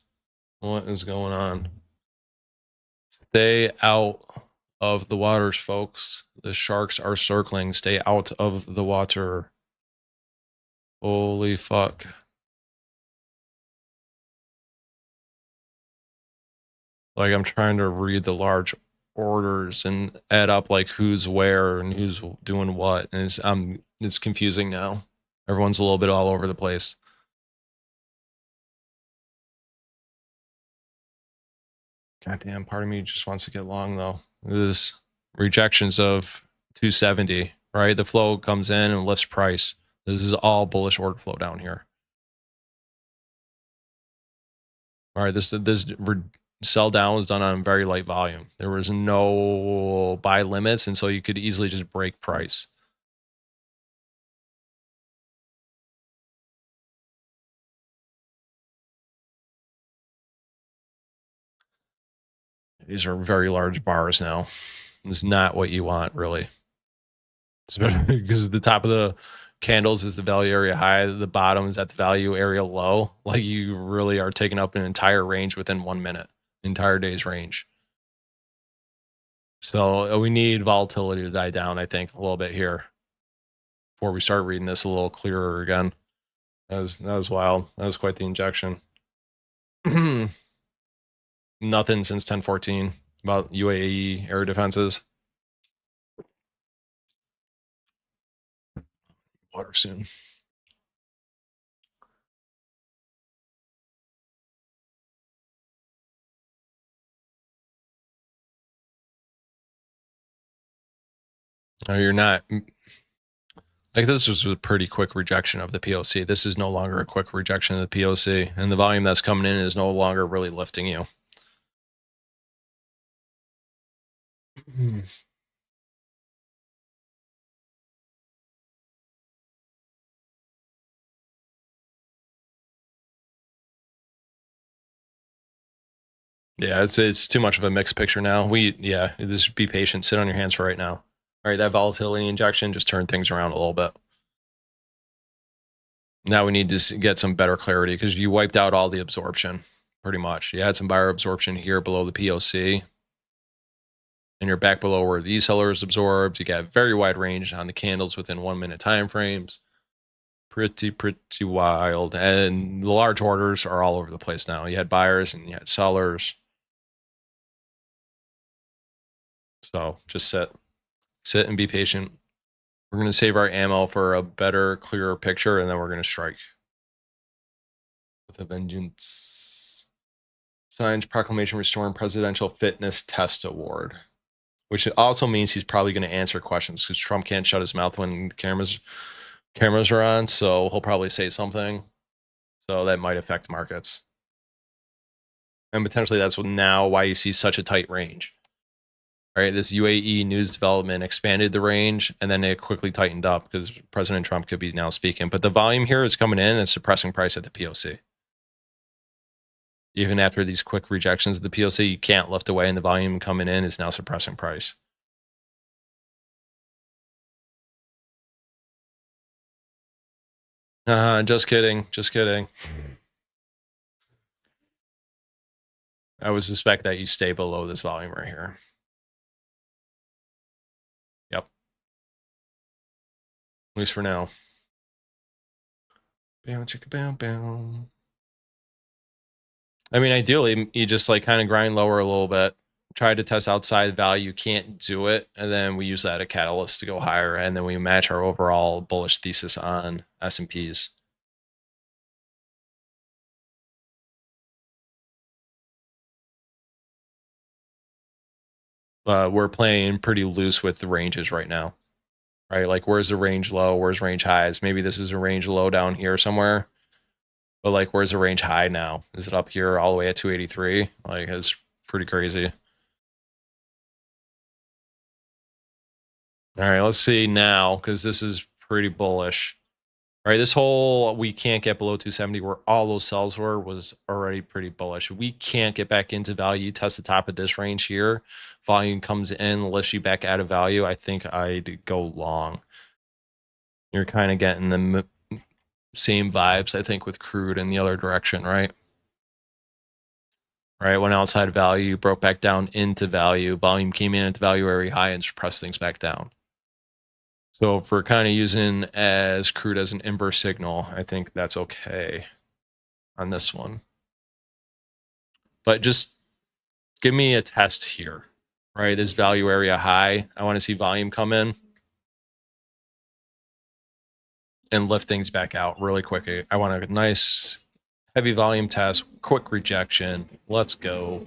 What is going on? Stay out of the waters, folks. The sharks are circling. Stay out of the water. Holy fuck. Like, I'm trying to read the large orders and add up like who's where and who's doing what, and it's confusing now. Everyone's a little bit all over the place. Goddamn, part of me just wants to get long though. This rejections of 270, right? The flow comes in and lifts price. This is all bullish order flow down here. All right, this sell down was done on very light volume. There was no buy limits, and so you could easily just break price. These are very large bars now. It's not what you want, really. Especially because the top of the candles is the value area high, the bottom is at the value area low. Like, you really are taking up an entire range within 1 minute, entire day's range. So we need volatility to die down, I think, a little bit here before we start reading this a little clearer again. That was wild. That was quite the injection. Nothing since 1014 about UAE air defenses. Water soon. No, you're not. Like, this was a pretty quick rejection of the POC. This is no longer a quick rejection of the POC, and the volume that's coming in is no longer really lifting you. Yeah, it's too much of a mixed picture now. Just be patient. Sit on your hands for right now. All right, that volatility injection just turned things around a little bit. Now we need to get some better clarity because you wiped out all the absorption, pretty much. You had some buyer absorption here below the POC, and you're back below where these sellers absorbed. You got very wide range on the candles within 1 minute time frames. Pretty wild. And the large orders are all over the place now. You had buyers and you had sellers. So just sit and be patient. We're going to save our ammo for a better, clearer picture, and then we're going to strike with a vengeance. Signs proclamation restoring presidential fitness test award, which also means he's probably going to answer questions because Trump can't shut his mouth when the cameras are on. So he'll probably say something. So that might affect markets. And potentially that's now why you see such a tight range. All right, this UAE news development expanded the range, and then it quickly tightened up because President Trump could be now speaking. But the volume here is coming in and suppressing price at the POC. Even after these quick rejections of the POC, you can't lift away, and the volume coming in is now suppressing price. Just kidding. Just kidding. I would suspect that you stay below this volume right here. Yep. At least for now. Bow, chicka, bow, bow. I mean, ideally, you just like kind of grind lower a little bit, try to test outside value, can't do it, and then we use that as a catalyst to go higher, and then we match our overall bullish thesis on S&Ps. But we're playing pretty loose with the ranges right now, right? Like, where's the range low? Where's range highs? Maybe this is a range low down here somewhere. But like, where's the range high now? Is it up here all the way at 283? Like, it's pretty crazy. All right, let's see now, because this is pretty bullish. All right, this whole we can't get below 270 where all those sells were was already pretty bullish. We can't get back into value, test the top of this range here. Volume comes in, lifts you back out of value. I think I'd go long. You're kind of getting the same vibes, I think, with crude in the other direction, right? Right, went outside value, broke back down into value. Volume came in at the value area high and pressed things back down. So if we're kind of using as crude as an inverse signal, I think that's okay on this one. But just give me a test here, right? This value area high. I want to see volume come in and lift things back out really quickly. I want a nice heavy volume test, quick rejection. Let's go.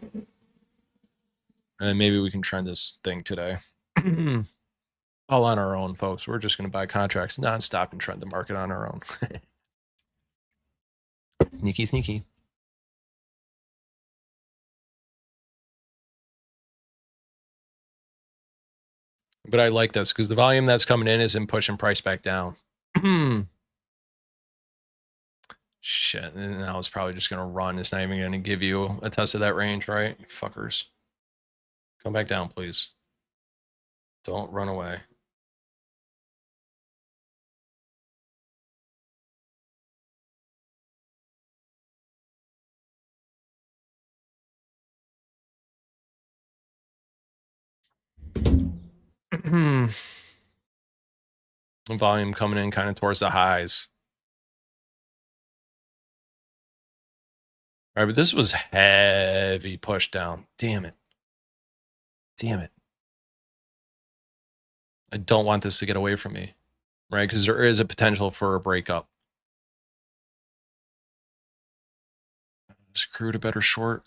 And maybe we can trend this thing today. All on our own, folks. We're just going to buy contracts nonstop and trend the market on our own. Sneaky, sneaky. But I like this because the volume that's coming in isn't pushing price back down. Shit, and now it's probably just going to run. It's not even going to give you a test of that range, right? You fuckers. Come back down, please. Don't run away. Volume coming in kind of towards the highs. All right, but this was heavy push down. Damn it. Damn it. I don't want this to get away from me, right? Because there is a potential for a breakup. Screwed a better short.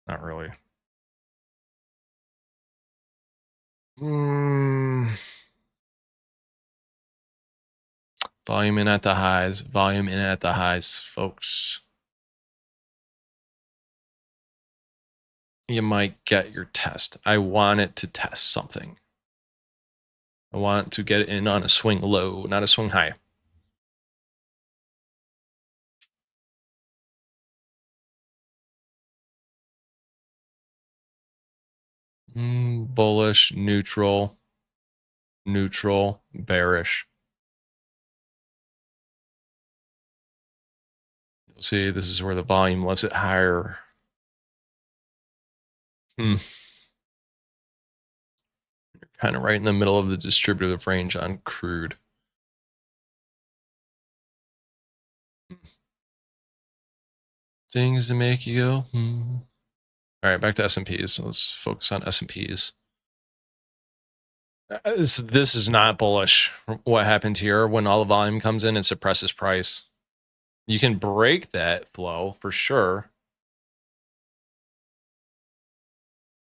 Not really. Volume in at the highs. Volume in at the highs, folks. You might get your test. I want it to test something. I want to get it in on a swing low, not a swing high. Bullish, neutral, neutral, bearish. You'll see this is where the volume lets it higher. Kind of right in the middle of the distributive range on crude. Things to make you go, All right, back to S&Ps. So let's focus on S&Ps. This is not bullish. What happened here when all the volume comes in and suppresses price. You can break that flow for sure.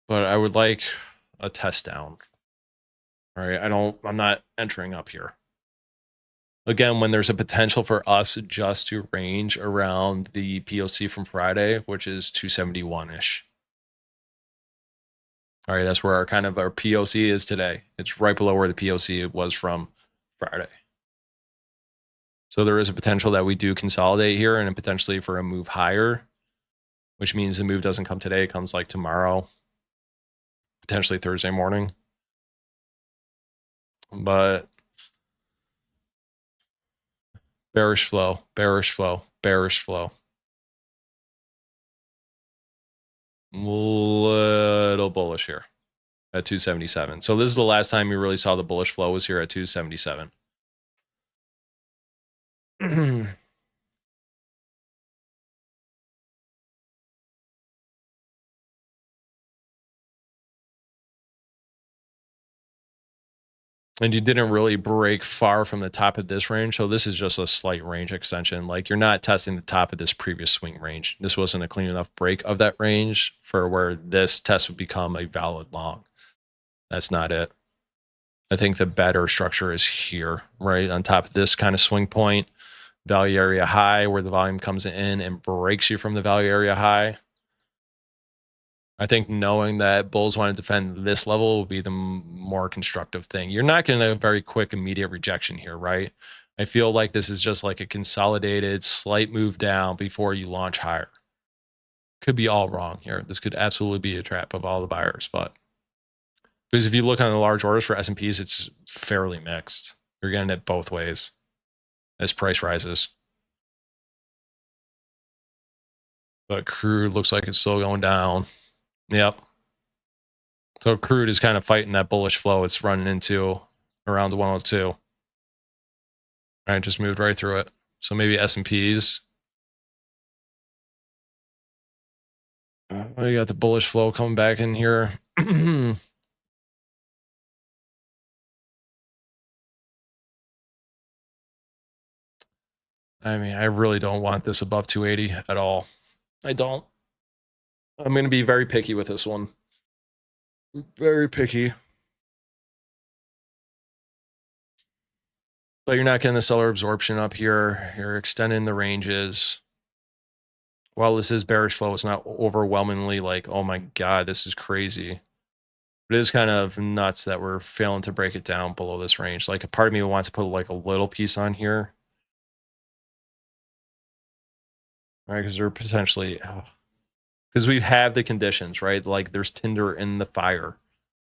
But I would like a test down. All right, I'm not entering up here. Again, when there's a potential for us just to range around the POC from Friday, which is 271-ish. All right, that's where our POC is today. It's right below where the POC was from Friday. So there is a potential that we do consolidate here and potentially for a move higher, which means the move doesn't come today. It comes like tomorrow, potentially Thursday morning. But bearish flow, bearish flow, bearish flow. Little bullish here at 277. So this is the last time you really saw the bullish flow was here at 277. And you didn't really break far from the top of this range. So this is just a slight range extension. Like you're not testing the top of this previous swing range. This wasn't a clean enough break of that range for where this test would become a valid long. That's not it. I think the better structure is here, right? On top of this kind of swing point, value area high, where the volume comes in and breaks you from the value area high. I think knowing that bulls want to defend this level will be the more constructive thing. You're not getting a very quick, immediate rejection here, right? I feel like this is just like a consolidated slight move down before you launch higher. Could be all wrong here. This could absolutely be a trap of all the buyers, but because if you look on the large orders for S&Ps, it's fairly mixed. You're getting it both ways as price rises. But crude looks like it's still going down. Yep. So crude is kind of fighting that bullish flow it's running into around the 102. All right, just moved right through it. So maybe S&Ps. You got the bullish flow coming back in here. I mean, I really don't want this above 280 at all. I don't. I'm going to be very picky with this one. Very picky. But you're not getting the seller absorption up here. You're extending the ranges. While this is bearish flow, it's not overwhelmingly like, oh my God, this is crazy. It is kind of nuts that we're failing to break it down below this range. Like a part of me wants to put like a little piece on here. Right, because they're potentially, because we have the conditions, right? Like there's tinder in the fire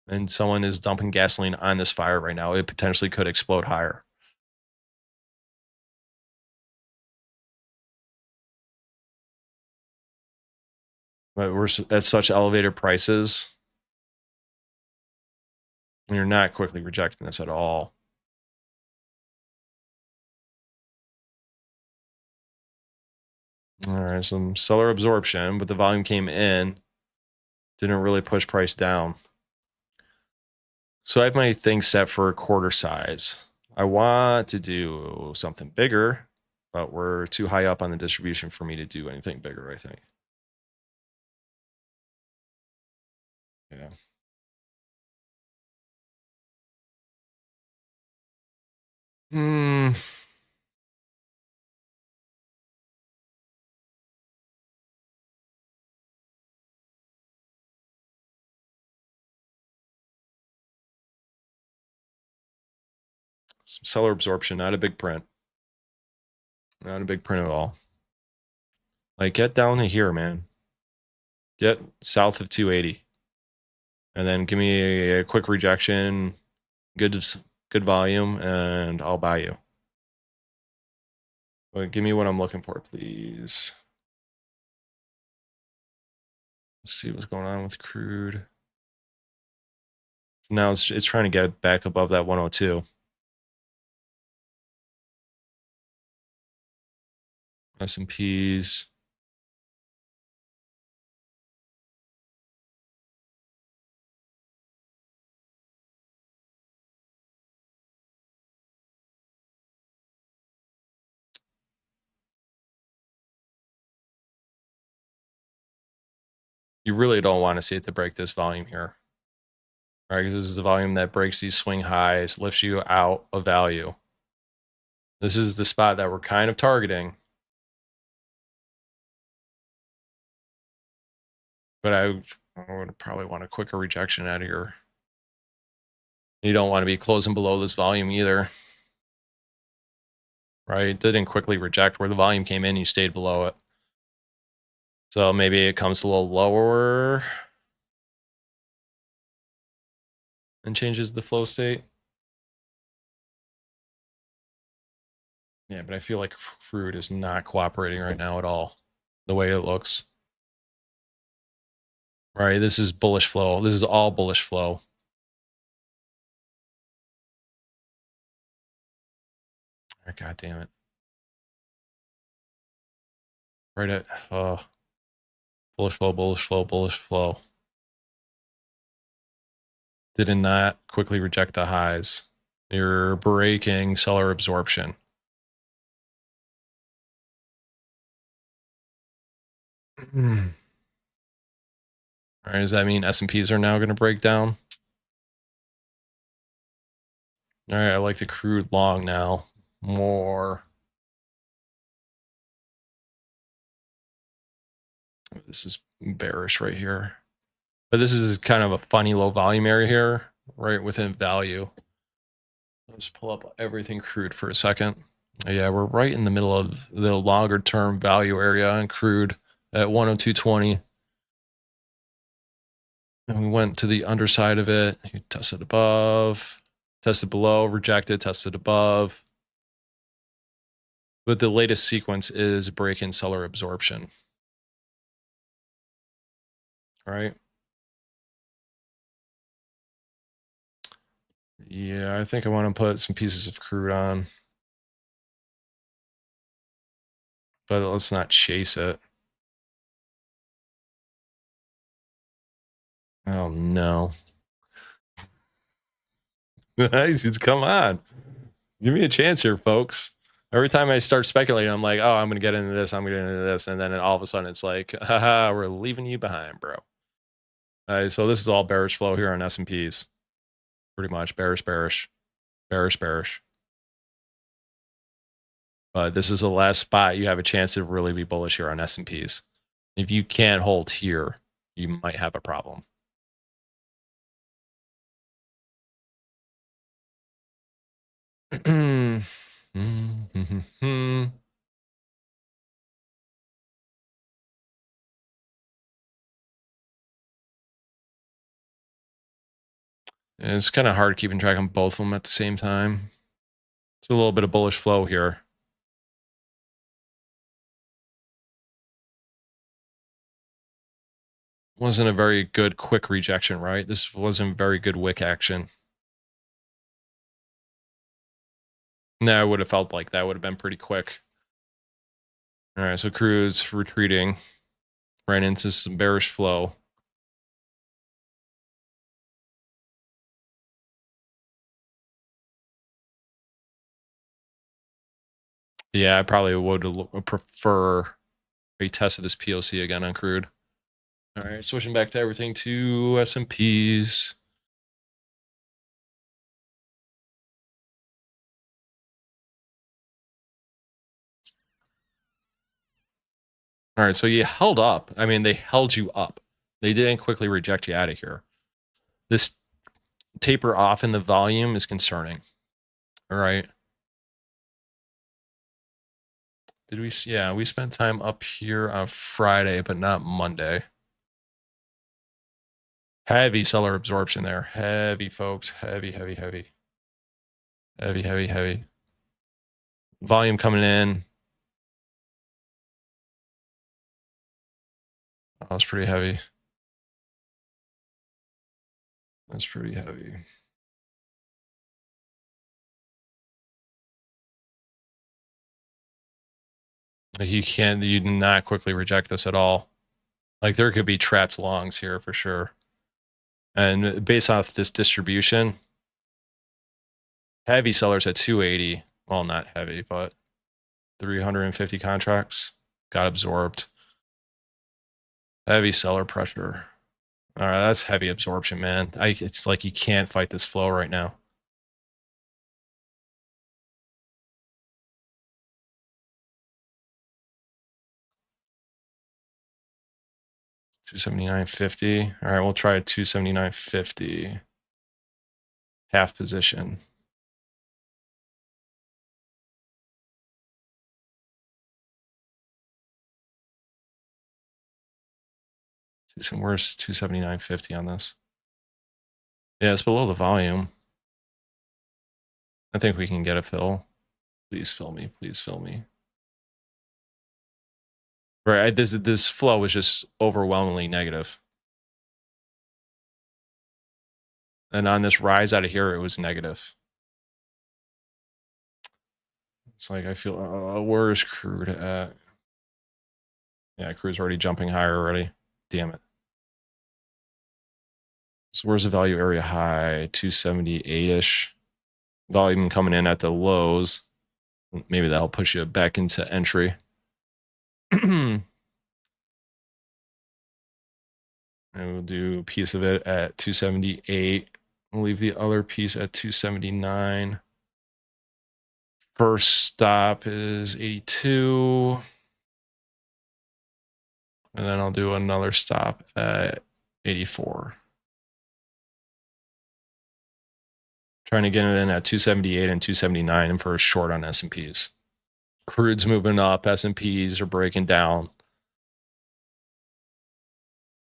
and someone is dumping gasoline on this fire right now. It potentially could explode higher. But we're at such elevated prices. And you're not quickly rejecting this at all. All right, some seller absorption, but the volume came in. Didn't really push price down. So I have my thing set for a quarter size. I want to do something bigger, but we're too high up on the distribution for me to do anything bigger, I think. Yeah. Some seller absorption, not a big print. Not a big print at all. Like get down to here, man. Get south of 280. And then give me a quick rejection, good volume, and I'll buy you. But give me what I'm looking for, please. Let's see what's going on with crude. Now it's trying to get back above that 102. S&Ps. You really don't want to see it to break this volume here. All right, because this is the volume that breaks these swing highs, lifts you out of value. This is the spot that we're kind of targeting. But I would probably want a quicker rejection out of here. You don't want to be closing below this volume either. Right? It didn't quickly reject where the volume came in, you stayed below it. So maybe it comes a little lower and changes the flow state. Yeah, but I feel like crude is not cooperating right now at all, the way it looks. Right, this is bullish flow. This is all bullish flow. God damn it. Right at bullish flow, bullish flow, bullish flow. Did not quickly reject the highs. You're breaking seller absorption. All right, does that mean S&Ps are now going to break down? All right, I like the crude long now more. This is bearish right here. But this is kind of a funny low volume area here, right within value. Let's pull up everything crude for a second. Yeah, we're right in the middle of the longer term value area on crude at 102.20. And we went to the underside of it. You tested above, tested below, rejected, tested above. But the latest sequence is break-in seller absorption. All right. Yeah, I think I want to put some pieces of crude on. But let's not chase it. Oh, no. Come on. Give me a chance here, folks. Every time I start speculating, I'm like, oh, I'm going to get into this. I'm going to get into this. And then all of a sudden it's like, haha, we're leaving you behind, bro. All right, so this is all bearish flow here on S&Ps. Pretty much bearish, bearish, bearish, bearish. But this is the last spot you have a chance to really be bullish here on S&Ps. If you can't hold here, you might have a problem. And it's kind of hard keeping track on both of them at the same time. It's a little bit of bullish flow here. Wasn't a very good quick rejection, right? This wasn't very good wick action. No, I would have felt like that would have been pretty quick. All right, so crude's retreating right into some bearish flow. Yeah, I probably would prefer a test of this POC again on crude. All right, switching back to everything to S&Ps. All right, so you held up. I mean, they held you up. They didn't quickly reject you out of here. This taper off in the volume is concerning. All right. Did we? Yeah, we spent time up here on Friday, but not Monday. Heavy seller absorption there. Heavy, folks. Heavy, heavy, heavy. Heavy, heavy, heavy. Volume coming in. Oh, that's pretty heavy. That's pretty heavy. Like you do not quickly reject this at all. Like there could be trapped longs here for sure. And based off this distribution, heavy sellers at 280. Well, not heavy, but 350 contracts got absorbed. Heavy seller pressure. All right, that's heavy absorption, man. It's like you can't fight this flow right now. $279.50. All right, we'll try 279.50. Half position. Where's 279.50 on this? Yeah, it's below the volume. I think we can get a fill. Please fill me. Please fill me. Right, this flow was just overwhelmingly negative. And on this rise out of here, it was negative. It's like I feel, where is crude at? Yeah, crude's already jumping higher already. Damn it. So where's the value area high? 278-ish. volume coming in at the lows. Maybe that'll push you back into entry. And we'll do a piece of it at 278. We'll leave the other piece at 279. First stop is 82. And then I'll do another stop at 84. Trying to get it in at 278 and 279 and for a short on S&Ps. Crude's moving up. S&Ps are breaking down.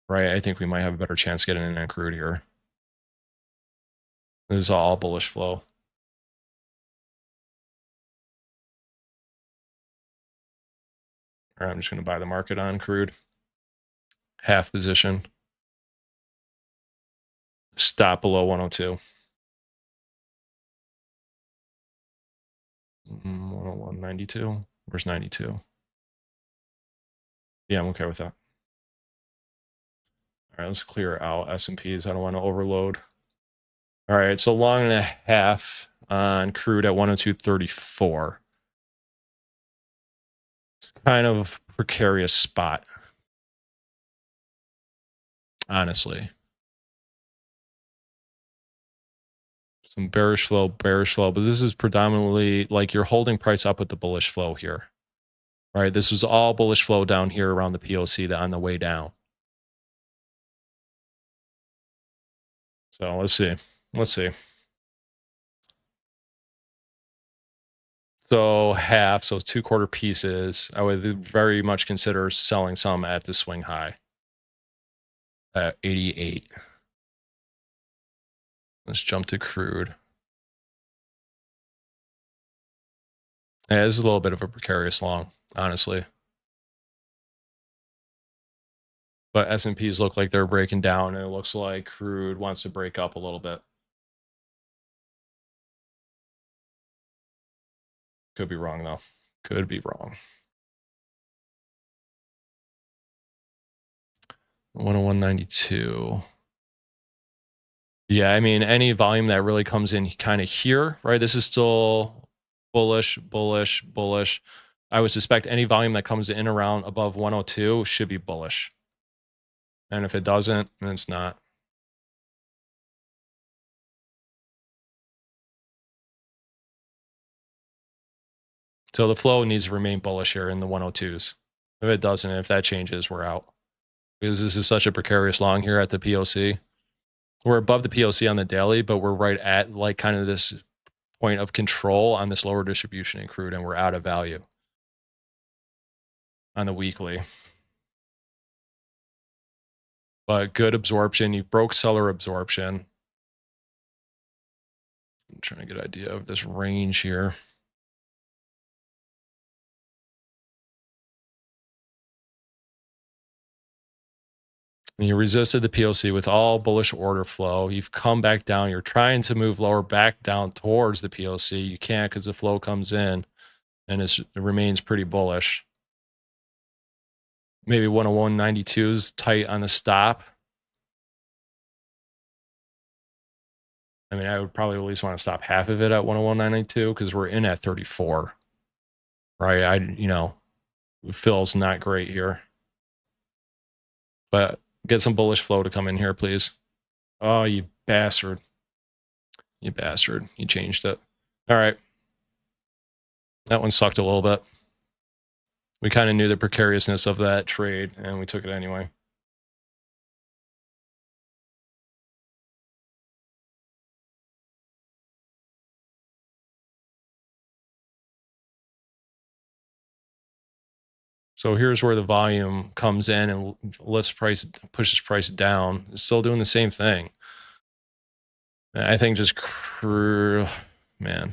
Right, I think we might have a better chance getting in on crude here. This is all bullish flow. All right, I'm just going to buy the market on crude. Half position. Stop below 102. 101.92. Where's 92? Yeah, I'm okay with that. All right, let's clear out S&Ps. I don't want to overload. All right, so long and a half on crude at 102.34. It's kind of a precarious spot, honestly. Some bearish flow, but this is predominantly like you're holding price up with the bullish flow here. All right, this was all bullish flow down here around the POC on the way down. So let's see. Let's see. So half, so 2/4 pieces. I would very much consider selling some at the swing high at 88. Let's jump to crude. Yeah, this is a little bit of a precarious long, honestly. But S&Ps look like they're breaking down, and it looks like crude wants to break up a little bit. Could be wrong, though. Could be wrong. 101.92. Yeah, I mean, any volume that really comes in kind of here, right? This is still bullish, bullish, bullish. I would suspect any volume that comes in around above 102 should be bullish. And if it doesn't, then it's not. So the flow needs to remain bullish here in the 102s. If it doesn't, if that changes, we're out. Because this is such a precarious long here at the POC. We're above the POC on the daily, but we're right at like kind of this point of control on this lower distribution in crude, and we're out of value on the weekly. But good absorption. You broke seller absorption. I'm trying to get an idea of this range here. And you resisted the POC with all bullish order flow. You've come back down. You're trying to move lower back down towards the POC. You can't because the flow comes in and it remains pretty bullish. Maybe 101.92 is tight on the stop. I mean, I would probably at least want to stop half of it at 101.92 because we're in at 34. Right? It feels not great here. But get some bullish flow to come in here, please. Oh, you bastard. You bastard. You changed it. All right. That one sucked a little bit. We kind of knew the precariousness of that trade, and we took it anyway. So here's where the volume comes in and pushes price down. It's still doing the same thing. I think just man,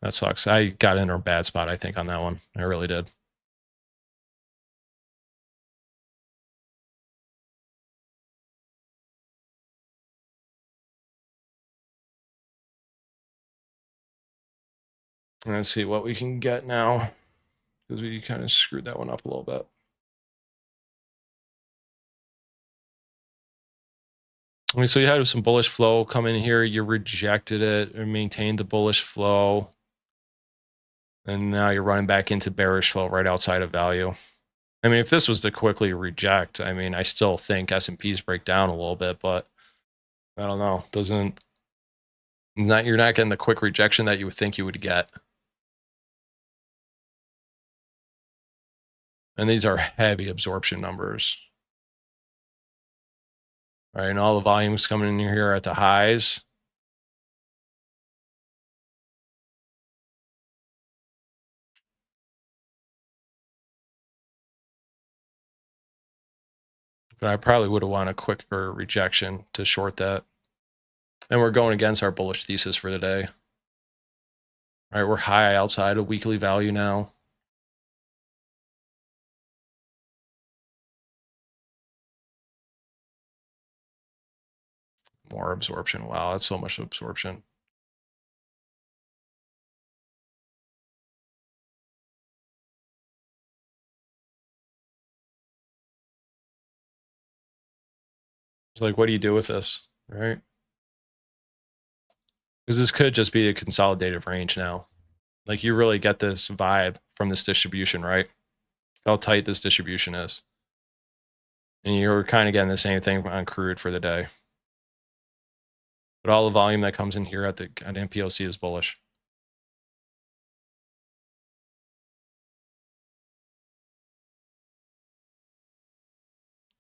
that sucks. I got in a bad spot, I think, on that one. I really did. Let's see what we can get now, because we kind of screwed that one up a little bit. I mean, so you had some bullish flow come in here, you rejected it and maintained the bullish flow. And now you're running back into bearish flow right outside of value. I mean, if this was to quickly reject, I mean, I still think S&Ps break down a little bit, but I don't know. You're not getting the quick rejection that you would think you would get. And these are heavy absorption numbers. All right, and all the volumes coming in here at the highs. But I probably would have wanted a quicker rejection to short that. And we're going against our bullish thesis for the day. All right, we're high outside of weekly value now. More absorption. Wow, that's so much absorption. It's like, what do you do with this, right? Because this could just be a consolidated range now. Like, you really get this vibe from this distribution, right? How tight this distribution is. And you're kind of getting the same thing on crude for the day. But all the volume that comes in here at MPOC is bullish.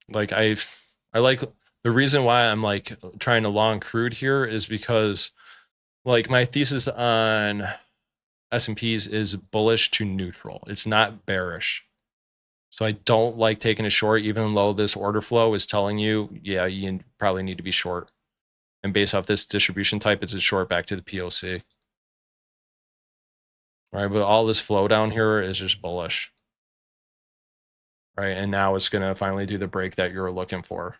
Like, I like the reason why I'm like trying to long crude here is because like my thesis on S&Ps is bullish to neutral. It's not bearish. So I don't like taking a short, even though this order flow is telling you, yeah, you probably need to be short. And based off this distribution type, it's a short back to the POC. Right, but all this flow down here is just bullish. Right, and now it's going to finally do the break that you're looking for.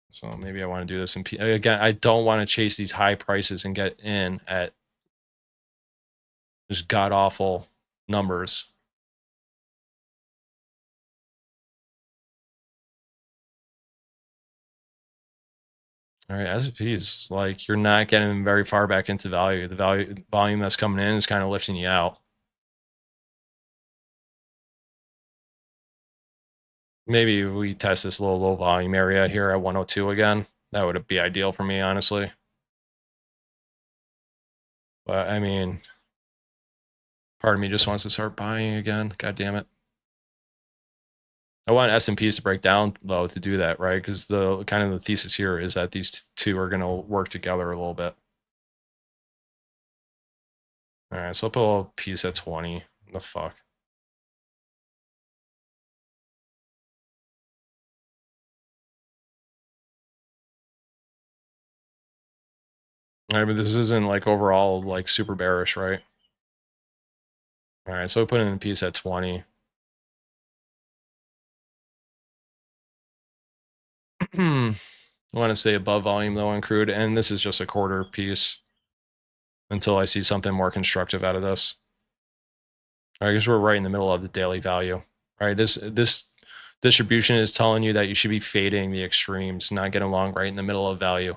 So maybe I want to do this. And again, I don't want to chase these high prices and get in at just god awful numbers. All right, S&Ps, like you're not getting very far back into value. The volume that's coming in is kind of lifting you out. Maybe we test this little low volume area here at 102 again. That would be ideal for me, honestly. But I mean, part of me just wants to start buying again. God damn it. I want S&Ps to break down though to do that, right? Because the kind of the thesis here is that these two are going to work together a little bit. All right, so I'll put a little piece at 20. What the fuck? All right, but this isn't like overall like super bearish, right? All right, so I put in a piece at 20. I want to stay above volume though on crude, and this is just a quarter piece until I see something more constructive out of this. All right, because we're right in the middle of the daily value. All right, this distribution is telling you that you should be fading the extremes, not getting long right in the middle of value.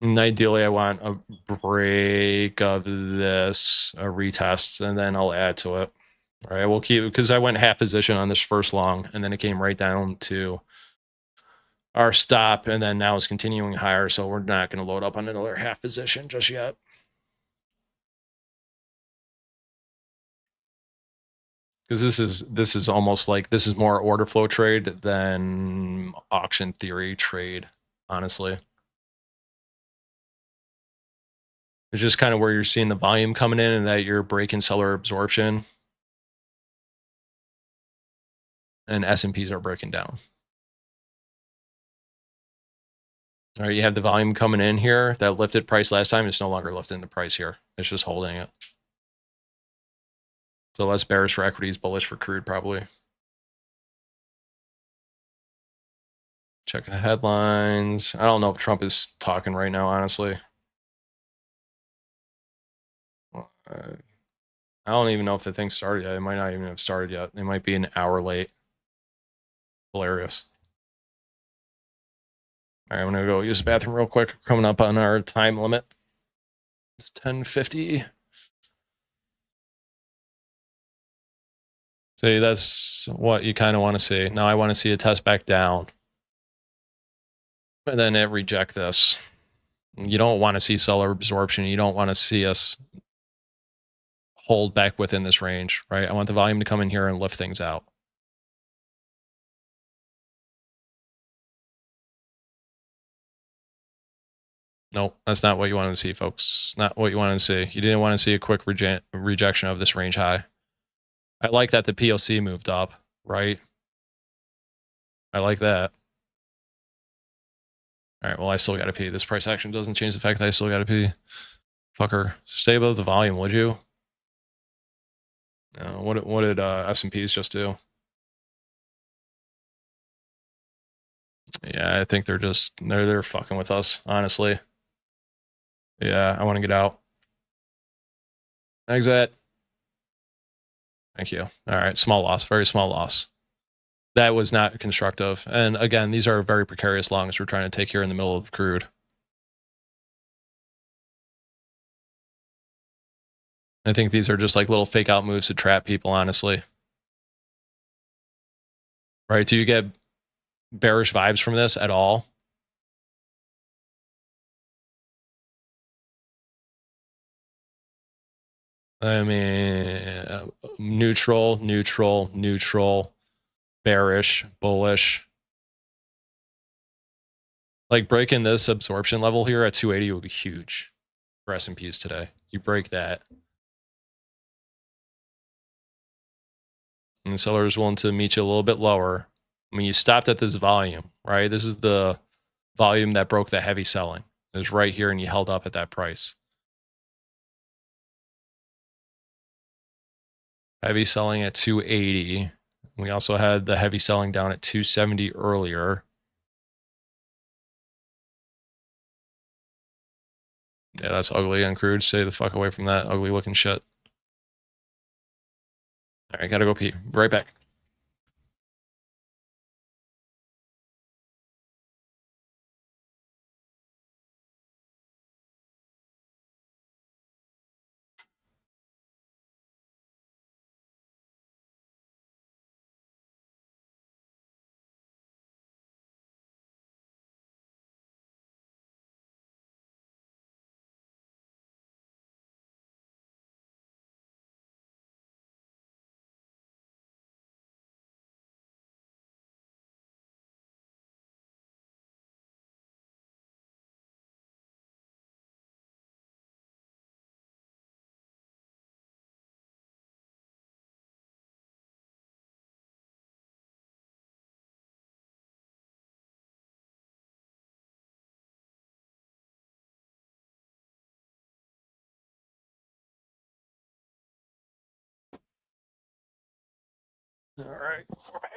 And ideally, I want a break of this, a retest, and then I'll add to it. All right, we'll keep, because I went half position on this first long, and then it came right down to our stop, and then now it's continuing higher, so we're not going to load up on another half position just yet. Because this is almost like this is more order flow trade than auction theory trade, honestly. It's just kind of where you're seeing the volume coming in and that you're breaking seller absorption. And S&Ps are breaking down. All right, you have the volume coming in here. That lifted price last time is no longer lifting the price here. It's just holding it. So less bearish for equities, bullish for crude probably. Check the headlines. I don't know if Trump is talking right now, honestly. I don't even know if the thing started yet. It might not even have started yet. It might be an hour late. Hilarious. All right, I'm gonna go use the bathroom real quick. Coming up on our time limit. It's 10:50. See, that's what you kind of want to see. Now I want to see a test back down. And then it reject this. You don't want to see seller absorption. You don't want to see us hold back within this range, right? I want the volume to come in here and lift things out. Nope, that's not what you wanted to see, folks. Not what you wanted to see. You didn't want to see a quick rejection of this range high. I like that the POC moved up, right? I like that. All right, well, I still got to pee. This price action doesn't change the fact that I still got to pee. Fucker, stay above the volume, would you? What did S&Ps just do? Yeah, I think they're fucking with us, honestly. Yeah, I want to get out. Exit. Thank you. All right, small loss, very small loss. That was not constructive. And again, these are very precarious longs we're trying to take here in the middle of crude. I think these are just like little fake out moves to trap people, honestly. Right? Do you get bearish vibes from this at all? I mean, neutral, bearish, bullish. Like breaking this absorption level here at 280 would be huge for S&Ps today. You break that. And the seller is willing to meet you a little bit lower. I mean, you stopped at this volume, right? This is the volume that broke the heavy selling. It was right here and you held up at that price. Heavy selling at 280. We also had the heavy selling down at 270 earlier. Yeah, that's ugly and crude. Stay the fuck away from that ugly looking shit. All right, gotta go pee. Right back. All right, we're back.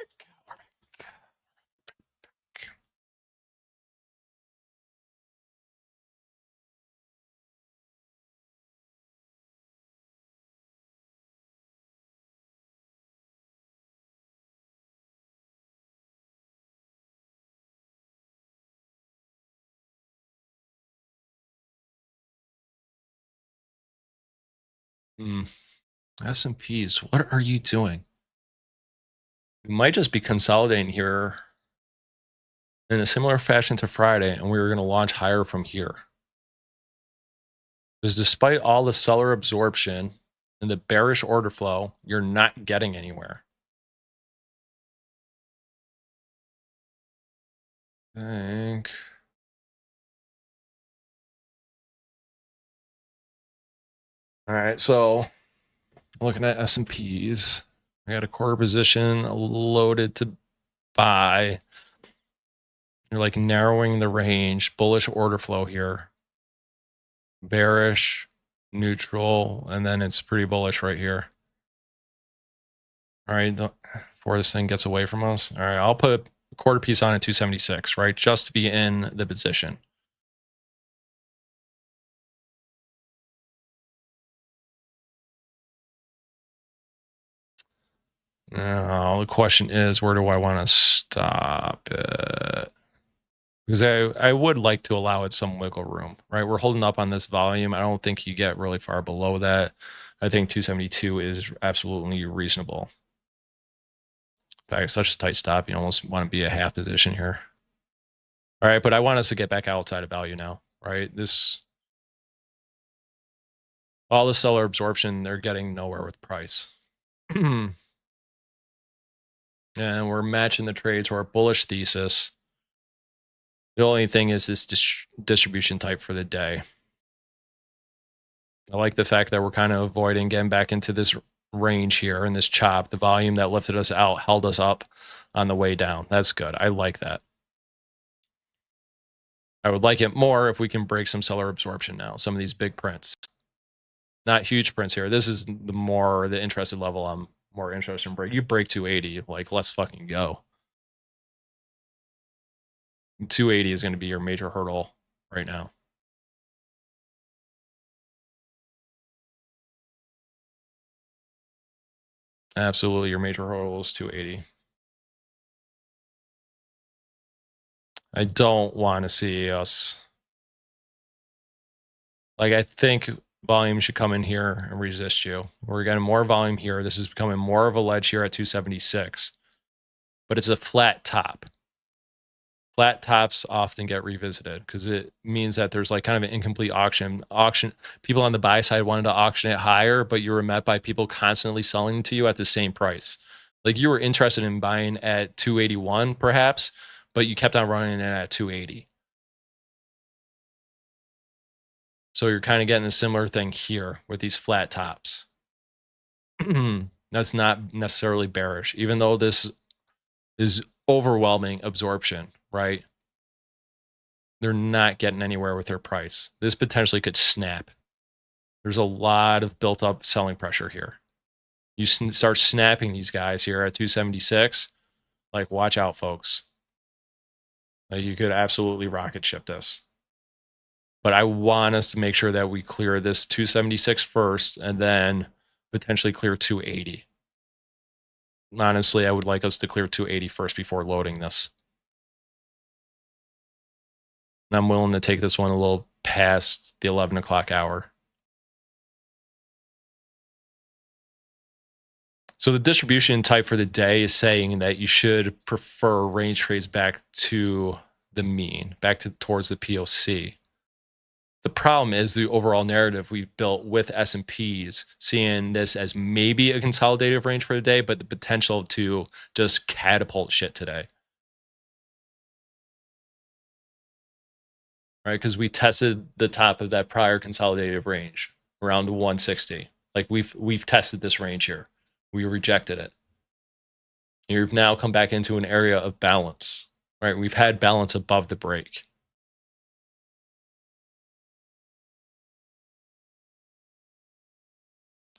S&Ps, what are you doing? We might just be consolidating here in a similar fashion to Friday, and we were going to launch higher from here. Because despite all the seller absorption and the bearish order flow, you're not getting anywhere. I think. All right, so looking at S&Ps, I got a quarter position loaded to buy. You're like narrowing the range, bullish order flow here. Bearish, neutral, and then it's pretty bullish right here. All right, before this thing gets away from us. All right, I'll put quarter piece on at 276, right? Just to be in the position. Now the question is, where do I want to stop it? Because I would like to allow it some wiggle room, right? We're holding up on this volume. I don't think you get really far below that. I think 272 is absolutely reasonable. In fact, such a tight stop, you almost want to be a half position here. All right, but I want us to get back outside of value now, right? All the seller absorption, they're getting nowhere with price. And we're matching the trade to our bullish thesis. The only thing is this distribution type for the day. I like the fact that we're kind of avoiding getting back into this range here in this chop. The volume that lifted us out held us up on the way down. That's good. I like that. I would like it more if we can break some seller absorption now, some of these big prints. Not huge prints here. This is the interested level I'm more interested in break. You break 280, like, let's fucking go. 280 is going to be your major hurdle right now. Absolutely, your major hurdle is 280. I don't want to see us. Like, I think volume should come in here and resist you. We're getting more volume here. This is becoming more of a ledge here at 276. But it's a flat top. Flat tops often get revisited because it means that there's like kind of an incomplete auction. People on the buy side wanted to auction it higher, but you were met by people constantly selling to you at the same price. Like, you were interested in buying at 281 perhaps, but you kept on running it at 280. So you're kind of getting a similar thing here with these flat tops. That's not necessarily bearish, even though this is overwhelming absorption, right? They're not getting anywhere with their price. This potentially could snap. There's a lot of built up selling pressure here. You start snapping these guys here at 276, like, watch out, folks. Like, you could absolutely rocket ship this. But I want us to make sure that we clear this 276 first and then potentially clear 280. Honestly, I would like us to clear 280 first before loading this. And I'm willing to take this one a little past the 11 o'clock hour. So the distribution type for the day is saying that you should prefer range trades back to the mean, back to towards the POC. The problem is the overall narrative we've built with S&Ps, seeing this as maybe a consolidative range for the day, but the potential to just catapult shit today. Right? Because we tested the top of that prior consolidative range around 160. Like, we've tested this range here. We rejected it. You've now come back into an area of balance, right? We've had balance above the break.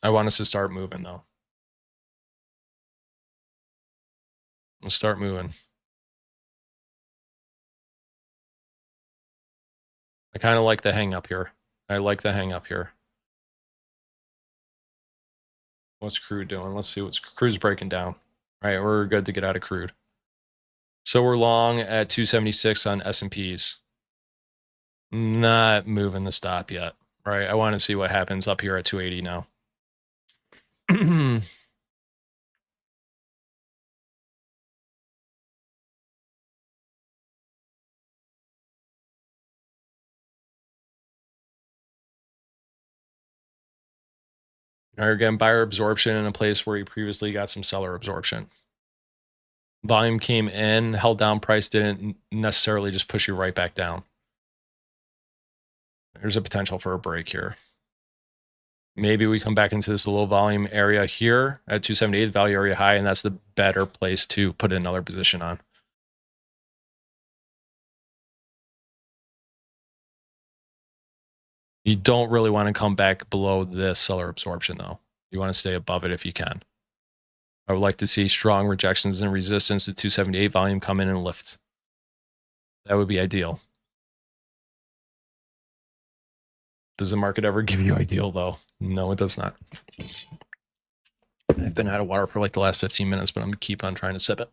I want us to start moving, though. Let's start moving. I kind of like the hang up here. I like the hang up here. What's crude doing? Let's see what's crude's breaking down. All right, we're good to get out of crude. So we're long at 276 on S&Ps. Not moving the stop yet. Right, I want to see what happens up here at 280 now. All right, again, buyer absorption in a place where you previously got some seller absorption. Volume came in, held down, price didn't necessarily just push you right back down. There's a potential for a break here. Maybe we come back into this low volume area here at 278, value area high, and that's the better place to put another position on. You don't really want to come back below this seller absorption, though. You want to stay above it if you can. I would like to see strong rejections and resistance to 278 volume come in and lift. That would be ideal. Does the market ever give you ideal though? No, it does not. I've been out of water for like the last 15 minutes, but I'm gonna keep on trying to sip it.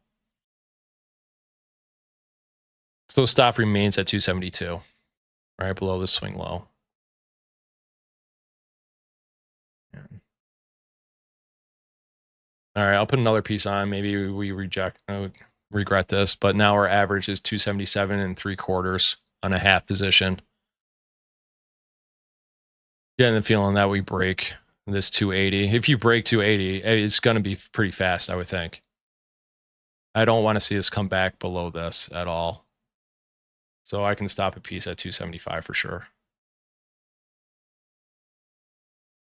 So stop remains at 272, right below the swing low. Yeah. All right, I'll put another piece on. Maybe we regret this, but now our average is 277 3/4 on a half position. Getting the feeling that we break this 280. If you break 280, it's going to be pretty fast, I would think. I don't want to see us come back below this at all. So I can stop a piece at 275 for sure.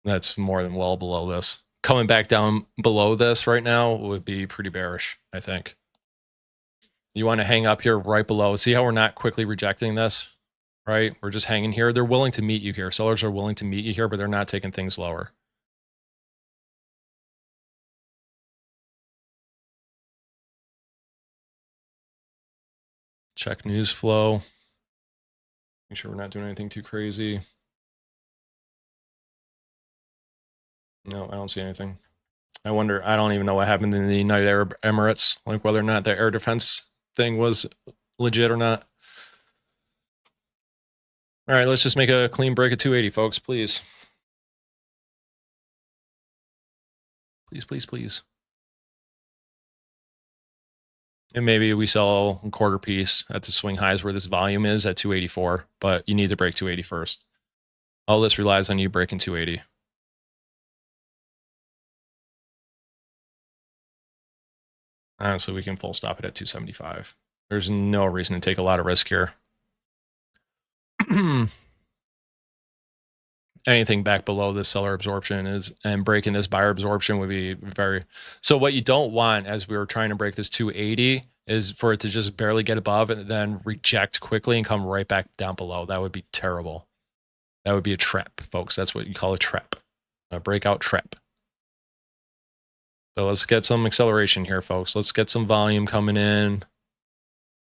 That's more than well below this. Coming back down below this right now would be pretty bearish, I think. You want to hang up here right below. See how we're not quickly rejecting this, right? We're just hanging here. They're willing to meet you here. Sellers are willing to meet you here, but they're not taking things lower. Check news flow. Make sure we're not doing anything too crazy. No, I don't see anything. I wonder, I don't even know what happened in the United Arab Emirates, like whether or not the air defense thing was legit or not. All right, let's just make a clean break at 280, folks, please. Please, please, please. And maybe we sell a quarter piece at the swing highs where this volume is at 284, but you need to break 280 first. All this relies on you breaking 280. So we can full stop it at 275. There's no reason to take a lot of risk here. Anything back below this seller absorption is, and breaking this buyer absorption would be very, so what you don't want as we were trying to break this 280 is for it to just barely get above and then reject quickly and come right back down below. That would be terrible. That would be a trap, folks. That's what you call a trap, a breakout trap. So let's get some acceleration here, folks. Let's get some volume coming in.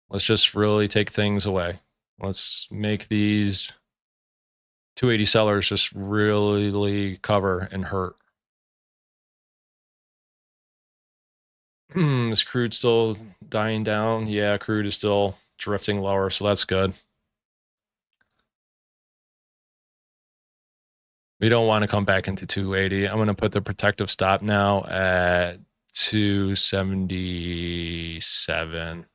Let's just really take things away. Let's make these 280 sellers just really cover and hurt. Is crude still dying down? Yeah, crude is still drifting lower, so that's good. We don't want to come back into 280. I'm going to put the protective stop now at 277.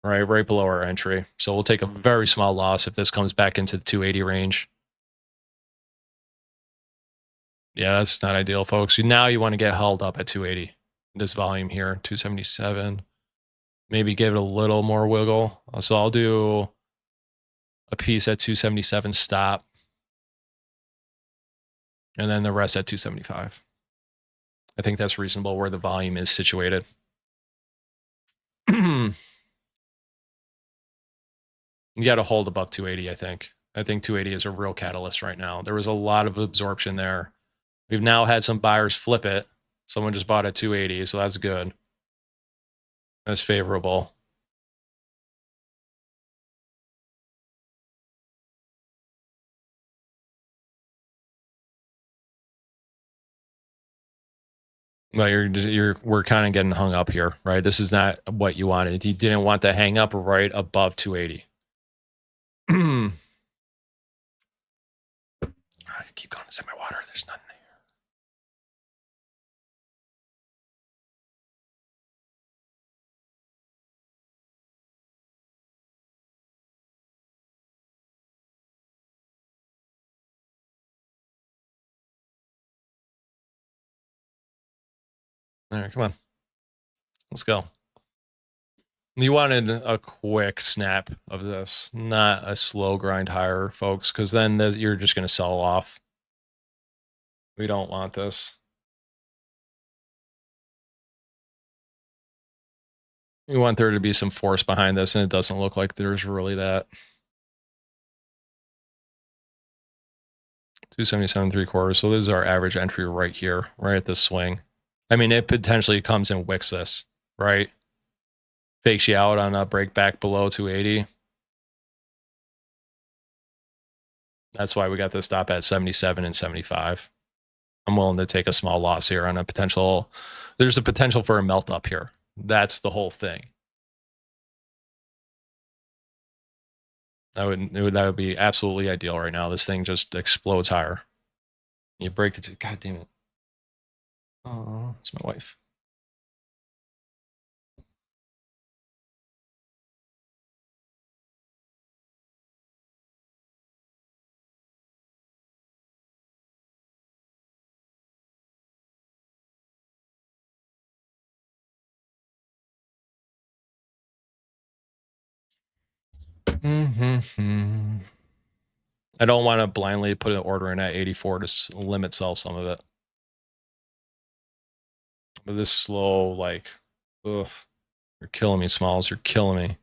Right below our entry. So we'll take a very small loss if this comes back into the 280 range. Yeah, that's not ideal, folks. Now you want to get held up at 280. This volume here, 277. Maybe give it a little more wiggle. So I'll do a piece at 277 stop. And then the rest at 275. I think that's reasonable where the volume is situated. You got to hold above 280, I think. I think 280 is a real catalyst right now. There was a lot of absorption there. We've now had some buyers flip it. Someone just bought at 280, so that's good. That's favorable. Well, we're kind of getting hung up here, right? This is not what you wanted. You didn't want to hang up right above 280. I keep going to sip my water. There's nothing there. All right, come on. Let's go. You wanted a quick snap of this, not a slow grind higher, folks, because then you're just going to sell off. We don't want this. We want there to be some force behind this, and it doesn't look like there's really that. 277.75. So this is our average entry right here, right at this swing. I mean, it potentially comes and wicks this, right? Fakes you out on a break back below 280. That's why we got this stop at 77 and 75. I'm willing to take a small loss here on a potential. There's a potential for a melt up here. That's the whole thing. That would be absolutely ideal right now. This thing just explodes higher. You break the two. God damn it. Oh, it's my wife. Mm-hmm. I don't want to blindly put an order in at 84 to limit sell some of it. But this slow, like, ugh, you're killing me, Smalls. You're killing me.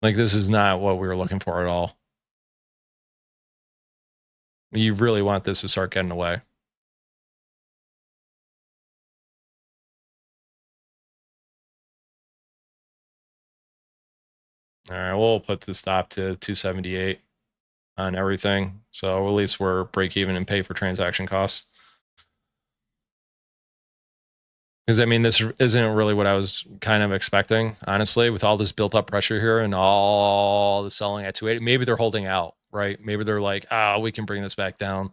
Like, this is not what we were looking for at all. You really want this to start getting away. All right, we'll put the stop to 278 on everything. So at least we're break even and pay for transaction costs. Because I mean, this isn't really what I was kind of expecting, honestly, with all this built up pressure here and all the selling at 280. Maybe they're holding out, right? Maybe they're like, we can bring this back down.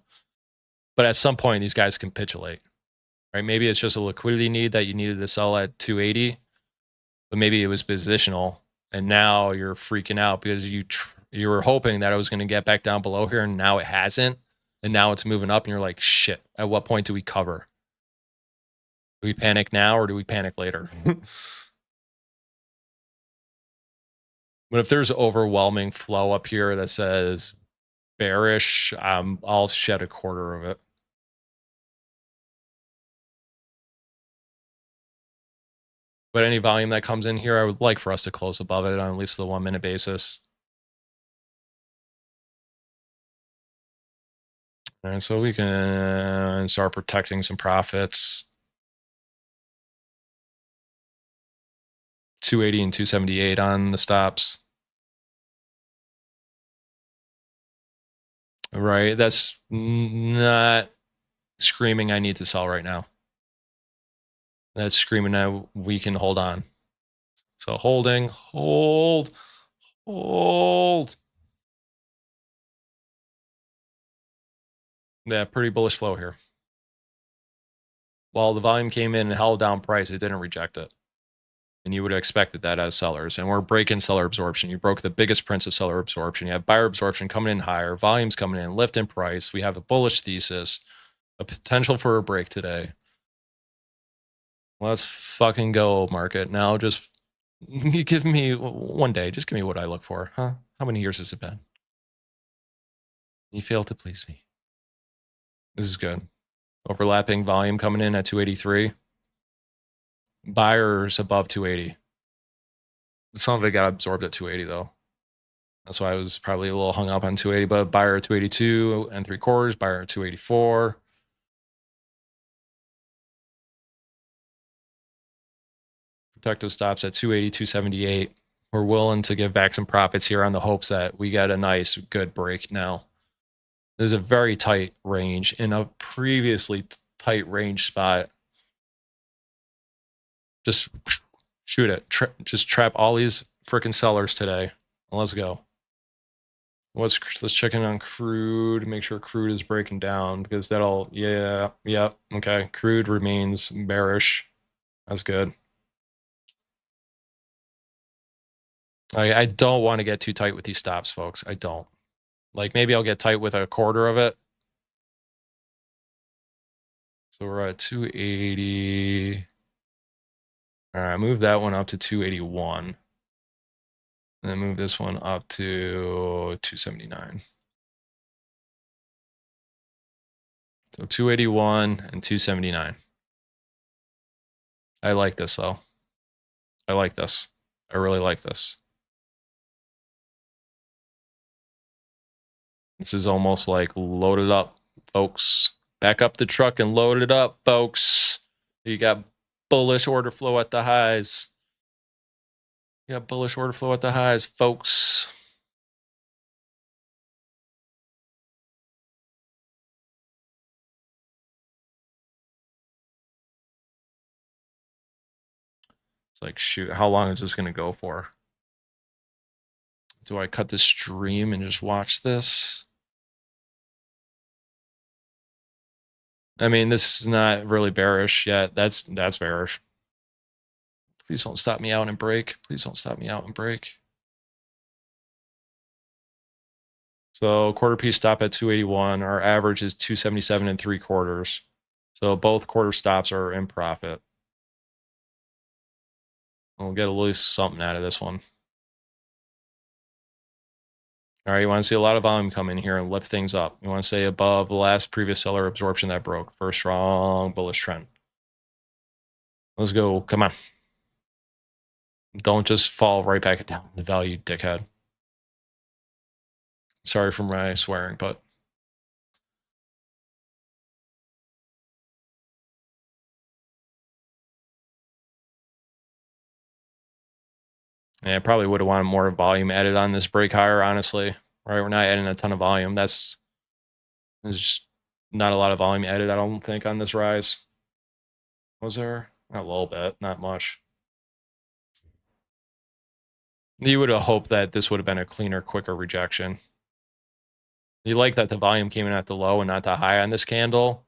But at some point, these guys capitulate, right? Maybe it's just a liquidity need that you needed to sell at 280, but maybe it was positional. And now you're freaking out because you were hoping that it was going to get back down below here, and now it hasn't. And now it's moving up, and you're like, shit, at what point do we cover? Do we panic now or do we panic later? But if there's overwhelming flow up here that says bearish, I'll shed a quarter of it. But any volume that comes in here, I would like for us to close above it on at least the 1 minute basis. And so we can start protecting some profits. 280 and 278 on the stops. Right, that's not screaming I need to sell right now. That's screaming that we can hold on. So holding, hold. Yeah, pretty bullish flow here. While the volume came in and held down price, it didn't reject it. And you would have expected that as sellers. And we're breaking seller absorption. You broke the biggest prince of seller absorption. You have buyer absorption coming in higher, volumes coming in, lift in price. We have a bullish thesis, a potential for a break today. Let's fucking go, market. Now just you give me one day. Just give me what I look for, huh? How many years has it been? You failed to please me. This is good. Overlapping volume coming in at 283. Buyers above 280. Some of it got absorbed at 280 though. That's why I was probably a little hung up on 280, but buyer at 282 and 3/4, buyer at 284. Protective stops at 280, 278. We're willing to give back some profits here on the hopes that we get a nice, good break now. There's a very tight range in a previously tight range spot. Just shoot it. Just trap all these freaking sellers today. Let's go. Let's check in on crude, make sure crude is breaking down because that'll, okay. Crude remains bearish. That's good. I don't want to get too tight with these stops, folks. I don't. Like maybe I'll get tight with a quarter of it. So we're at 280. All right, move that one up to 281. And then move this one up to 279. So 281 and 279. I like this though. I like this. I really like this. This is almost like load it up, folks. Back up the truck and load it up, folks. You got bullish order flow at the highs. You got bullish order flow at the highs, folks. It's like, shoot, how long is this going to go for? Do I cut this stream and just watch this? I mean, this is not really bearish yet. That's bearish. Please don't stop me out and break. Please don't stop me out and break. So quarter piece stop at 281. Our average is 277 and 3/4. So both quarter stops are in profit. We'll get at least something out of this one. All right, you want to see a lot of volume come in here and lift things up. You want to stay above the last previous seller absorption that broke for a strong bullish trend. Let's go. Come on. Don't just fall right back down the value, dickhead. Sorry for my swearing, but yeah, I probably would have wanted more volume added on this break higher, honestly. Right, we're not adding a ton of volume. There's just not a lot of volume added, I don't think, on this rise. Was there? A little bit, not much. You would have hoped that this would have been a cleaner, quicker rejection. You like that the volume came in at the low and not the high on this candle.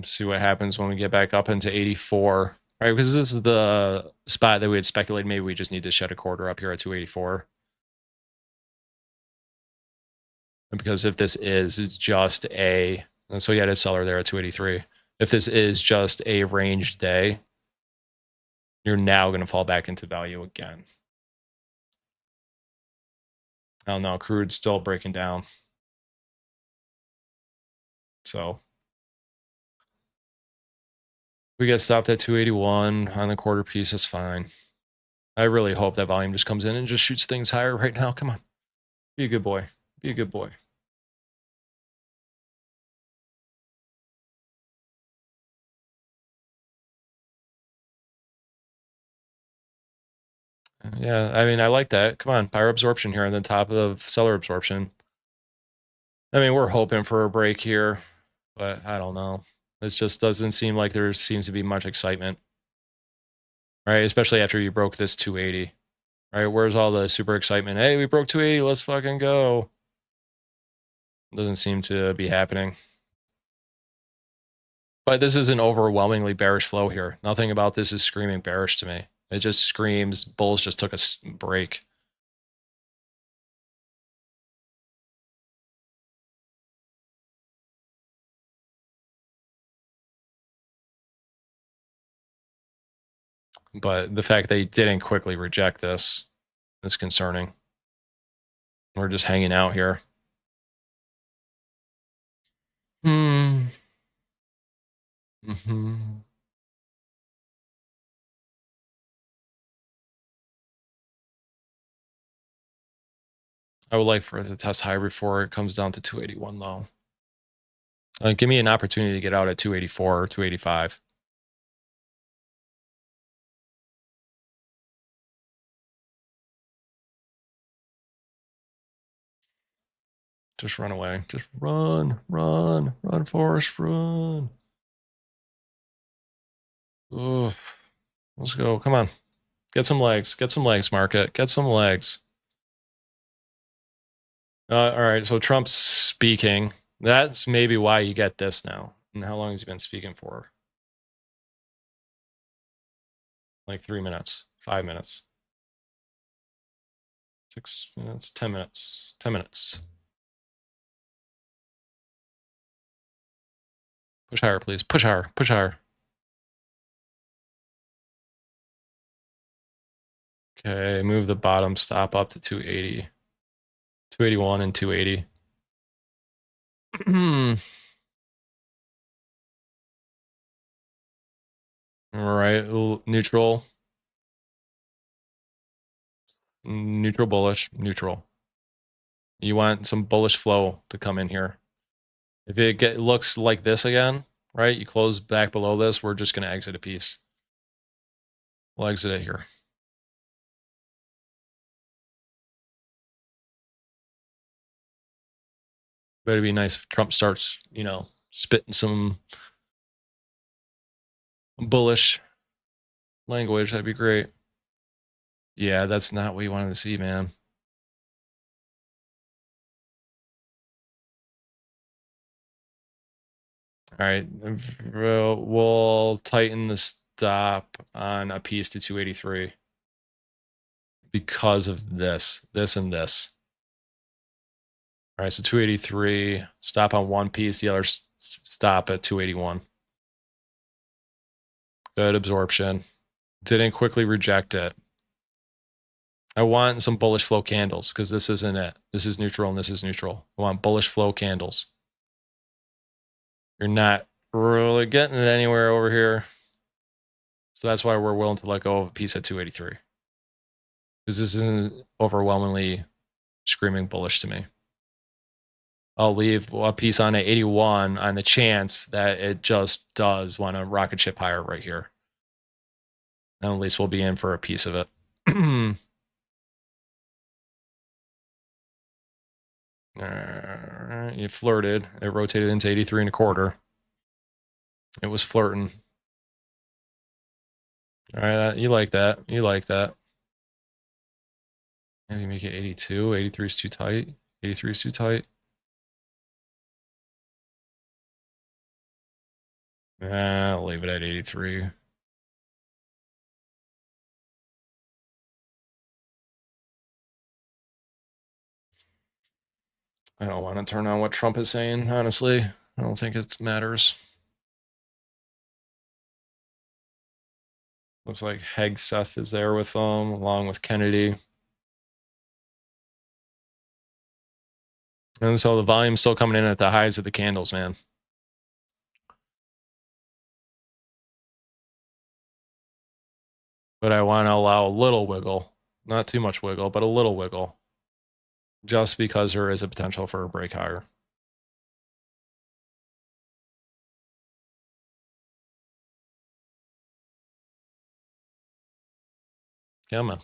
See what happens when we get back up into 84, right? Because this is the spot that we had speculated maybe we just need to shed a quarter up here at 284. And because if this is just a, and so you had a seller there at 283. If this is just a range day, you're now going to fall back into value again. I don't know, crude's still breaking down. So we get stopped at 281 on the quarter piece, that's fine. I really hope that volume just comes in and just shoots things higher right now. Come on. Be a good boy. Be a good boy. Yeah, I mean, I like that. Come on, buyer absorption here on the top of seller absorption. I mean, we're hoping for a break here, but I don't know. It just doesn't seem like there seems to be much excitement, right? Especially after you broke this 280, right? Where's all the super excitement? Hey, we broke 280, let's fucking go. Doesn't seem to be happening. But this is an overwhelmingly bearish flow here. Nothing about this is screaming bearish to me. It just screams bulls just took a break. But the fact they didn't quickly reject this is concerning. We're just hanging out here. Mm-hmm. I would like for it to test higher before it comes down to 281, though. Give me an opportunity to get out at 284 or 285. Just run away. Just run, Forrest, run. Ooh, let's go. Come on. Get some legs. Get some legs, market. Get some legs. All right, so Trump's speaking. That's maybe why you get this now. And how long has he been speaking for? Like 3 minutes, 5 minutes, 6 minutes, 10 minutes, 10 minutes. Push higher, please. Push higher. Push higher. Okay, move the bottom stop up to 280. 281 and 280. All right, neutral, neutral, bullish, neutral. You want some bullish flow to come in here. If it looks like this again, right? You close back below this, we're just going to exit a piece. We'll exit it here. But it'd be nice if Trump starts, spitting some bullish language. That'd be great. Yeah, that's not what you wanted to see, man. All right, we'll tighten the stop on a piece to 283 because of this, and this. All right, so 283, stop on one piece, the other stop at 281. Good absorption. Didn't quickly reject it. I want some bullish flow candles because this isn't it. This is neutral and this is neutral. I want bullish flow candles. You're not really getting it anywhere over here. So that's why we're willing to let go of a piece at 283. Because this isn't overwhelmingly screaming bullish to me. I'll leave a piece on at 81 on the chance that it just does want to rocket ship higher right here. And at least we'll be in for a piece of it. You flirted. It rotated into 83 and a quarter. It was flirting. All right, you like that. You like that. Maybe make it 82. 83 is too tight. 83 is too tight. I'll leave it at 83. I don't want to turn on what Trump is saying, honestly. I don't think it matters. Looks like Hegseth is there with them, along with Kennedy. And so the volume's still coming in at the highs of the candles, man. But I want to allow a little wiggle. Not too much wiggle, but a little wiggle. Just because there is a potential for a break higher. Come on.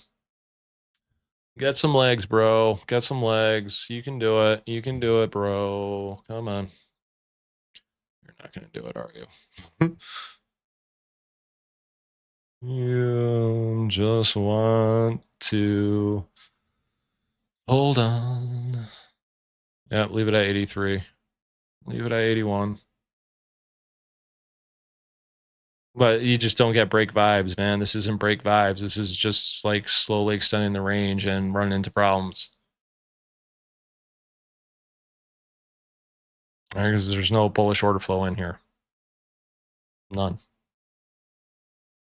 Get some legs, bro. Get some legs. You can do it. You can do it, bro. Come on. You're not going to do it, are you? You just want to hold on. Yeah, leave it at 83. Leave it at 81. But you just don't get break vibes, man. This isn't break vibes. This is just like slowly extending the range and running into problems. Because there's no bullish order flow in here. None.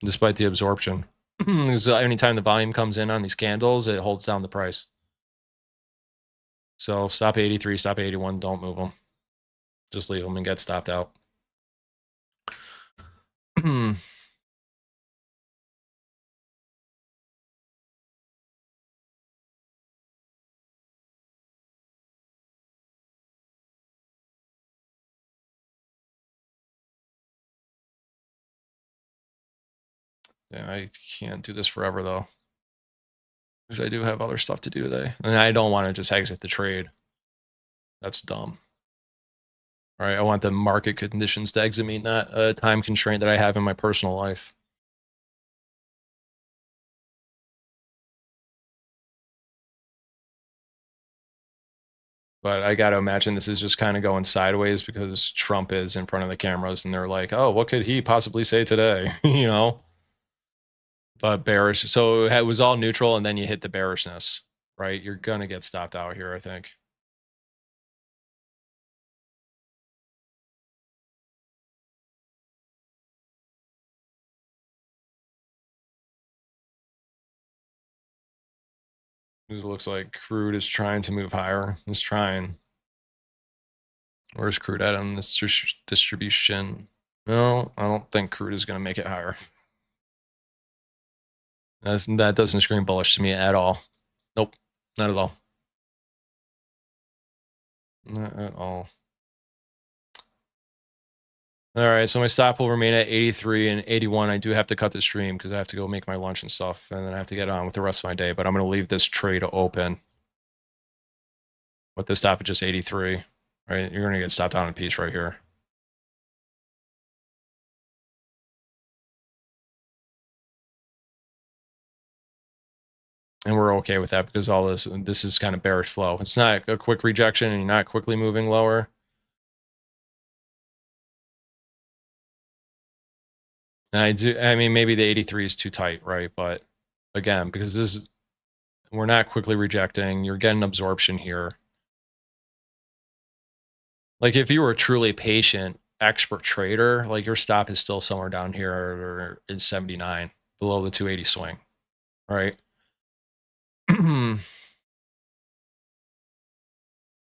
Despite the absorption. Because anytime the volume comes in on these candles, it holds down the price. So stop 83, stop 81, don't move them. Just leave them and get stopped out. Yeah, I can't do this forever though. Because I do have other stuff to do today. And I don't want to just exit the trade. That's dumb. All right, I want the market conditions to exit me, not a time constraint that I have in my personal life. But I got to imagine this is just kind of going sideways because Trump is in front of the cameras and they're like, oh, what could he possibly say today? You know? But bearish. So it was all neutral and then you hit the bearishness, right? You're going to get stopped out here, I think. It looks like crude is trying to move higher. It's trying. Where's crude at on this distribution? No, I don't think crude is going to make it higher. That doesn't scream bullish to me at all. Nope, not at all. Not at all. All right, so my stop will remain at 83 and 81. I do have to cut the stream because I have to go make my lunch and stuff, and then I have to get on with the rest of my day. But I'm going to leave this trade open with the stop at just 83. Right, you're going to get stopped down in a piece right here. And we're okay with that because all this is kind of bearish flow. It's not a quick rejection, and you're not quickly moving lower. And I mean, maybe the 83 is too tight, right? But again, because we're not quickly rejecting, you're getting absorption here. Like if you were a truly patient expert trader, like your stop is still somewhere down here or in 79 below the 280 swing, right?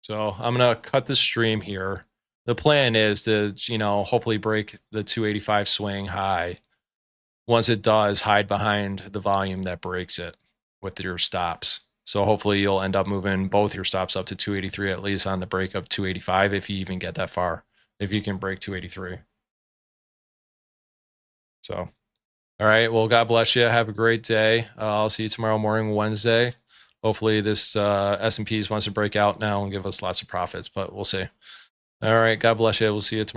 So I'm going to cut the stream here. The plan is to, hopefully break the 285 swing high. Once it does, hide behind the volume that breaks it with your stops. So hopefully you'll end up moving both your stops up to 283 at least on the break of 285 if you even get that far, if you can break 283. So, all right. Well, God bless you. Have a great day. I'll see you tomorrow morning, Wednesday. Hopefully this S&Ps wants to break out now and give us lots of profits, but we'll see. All right. God bless you. We'll see you tomorrow.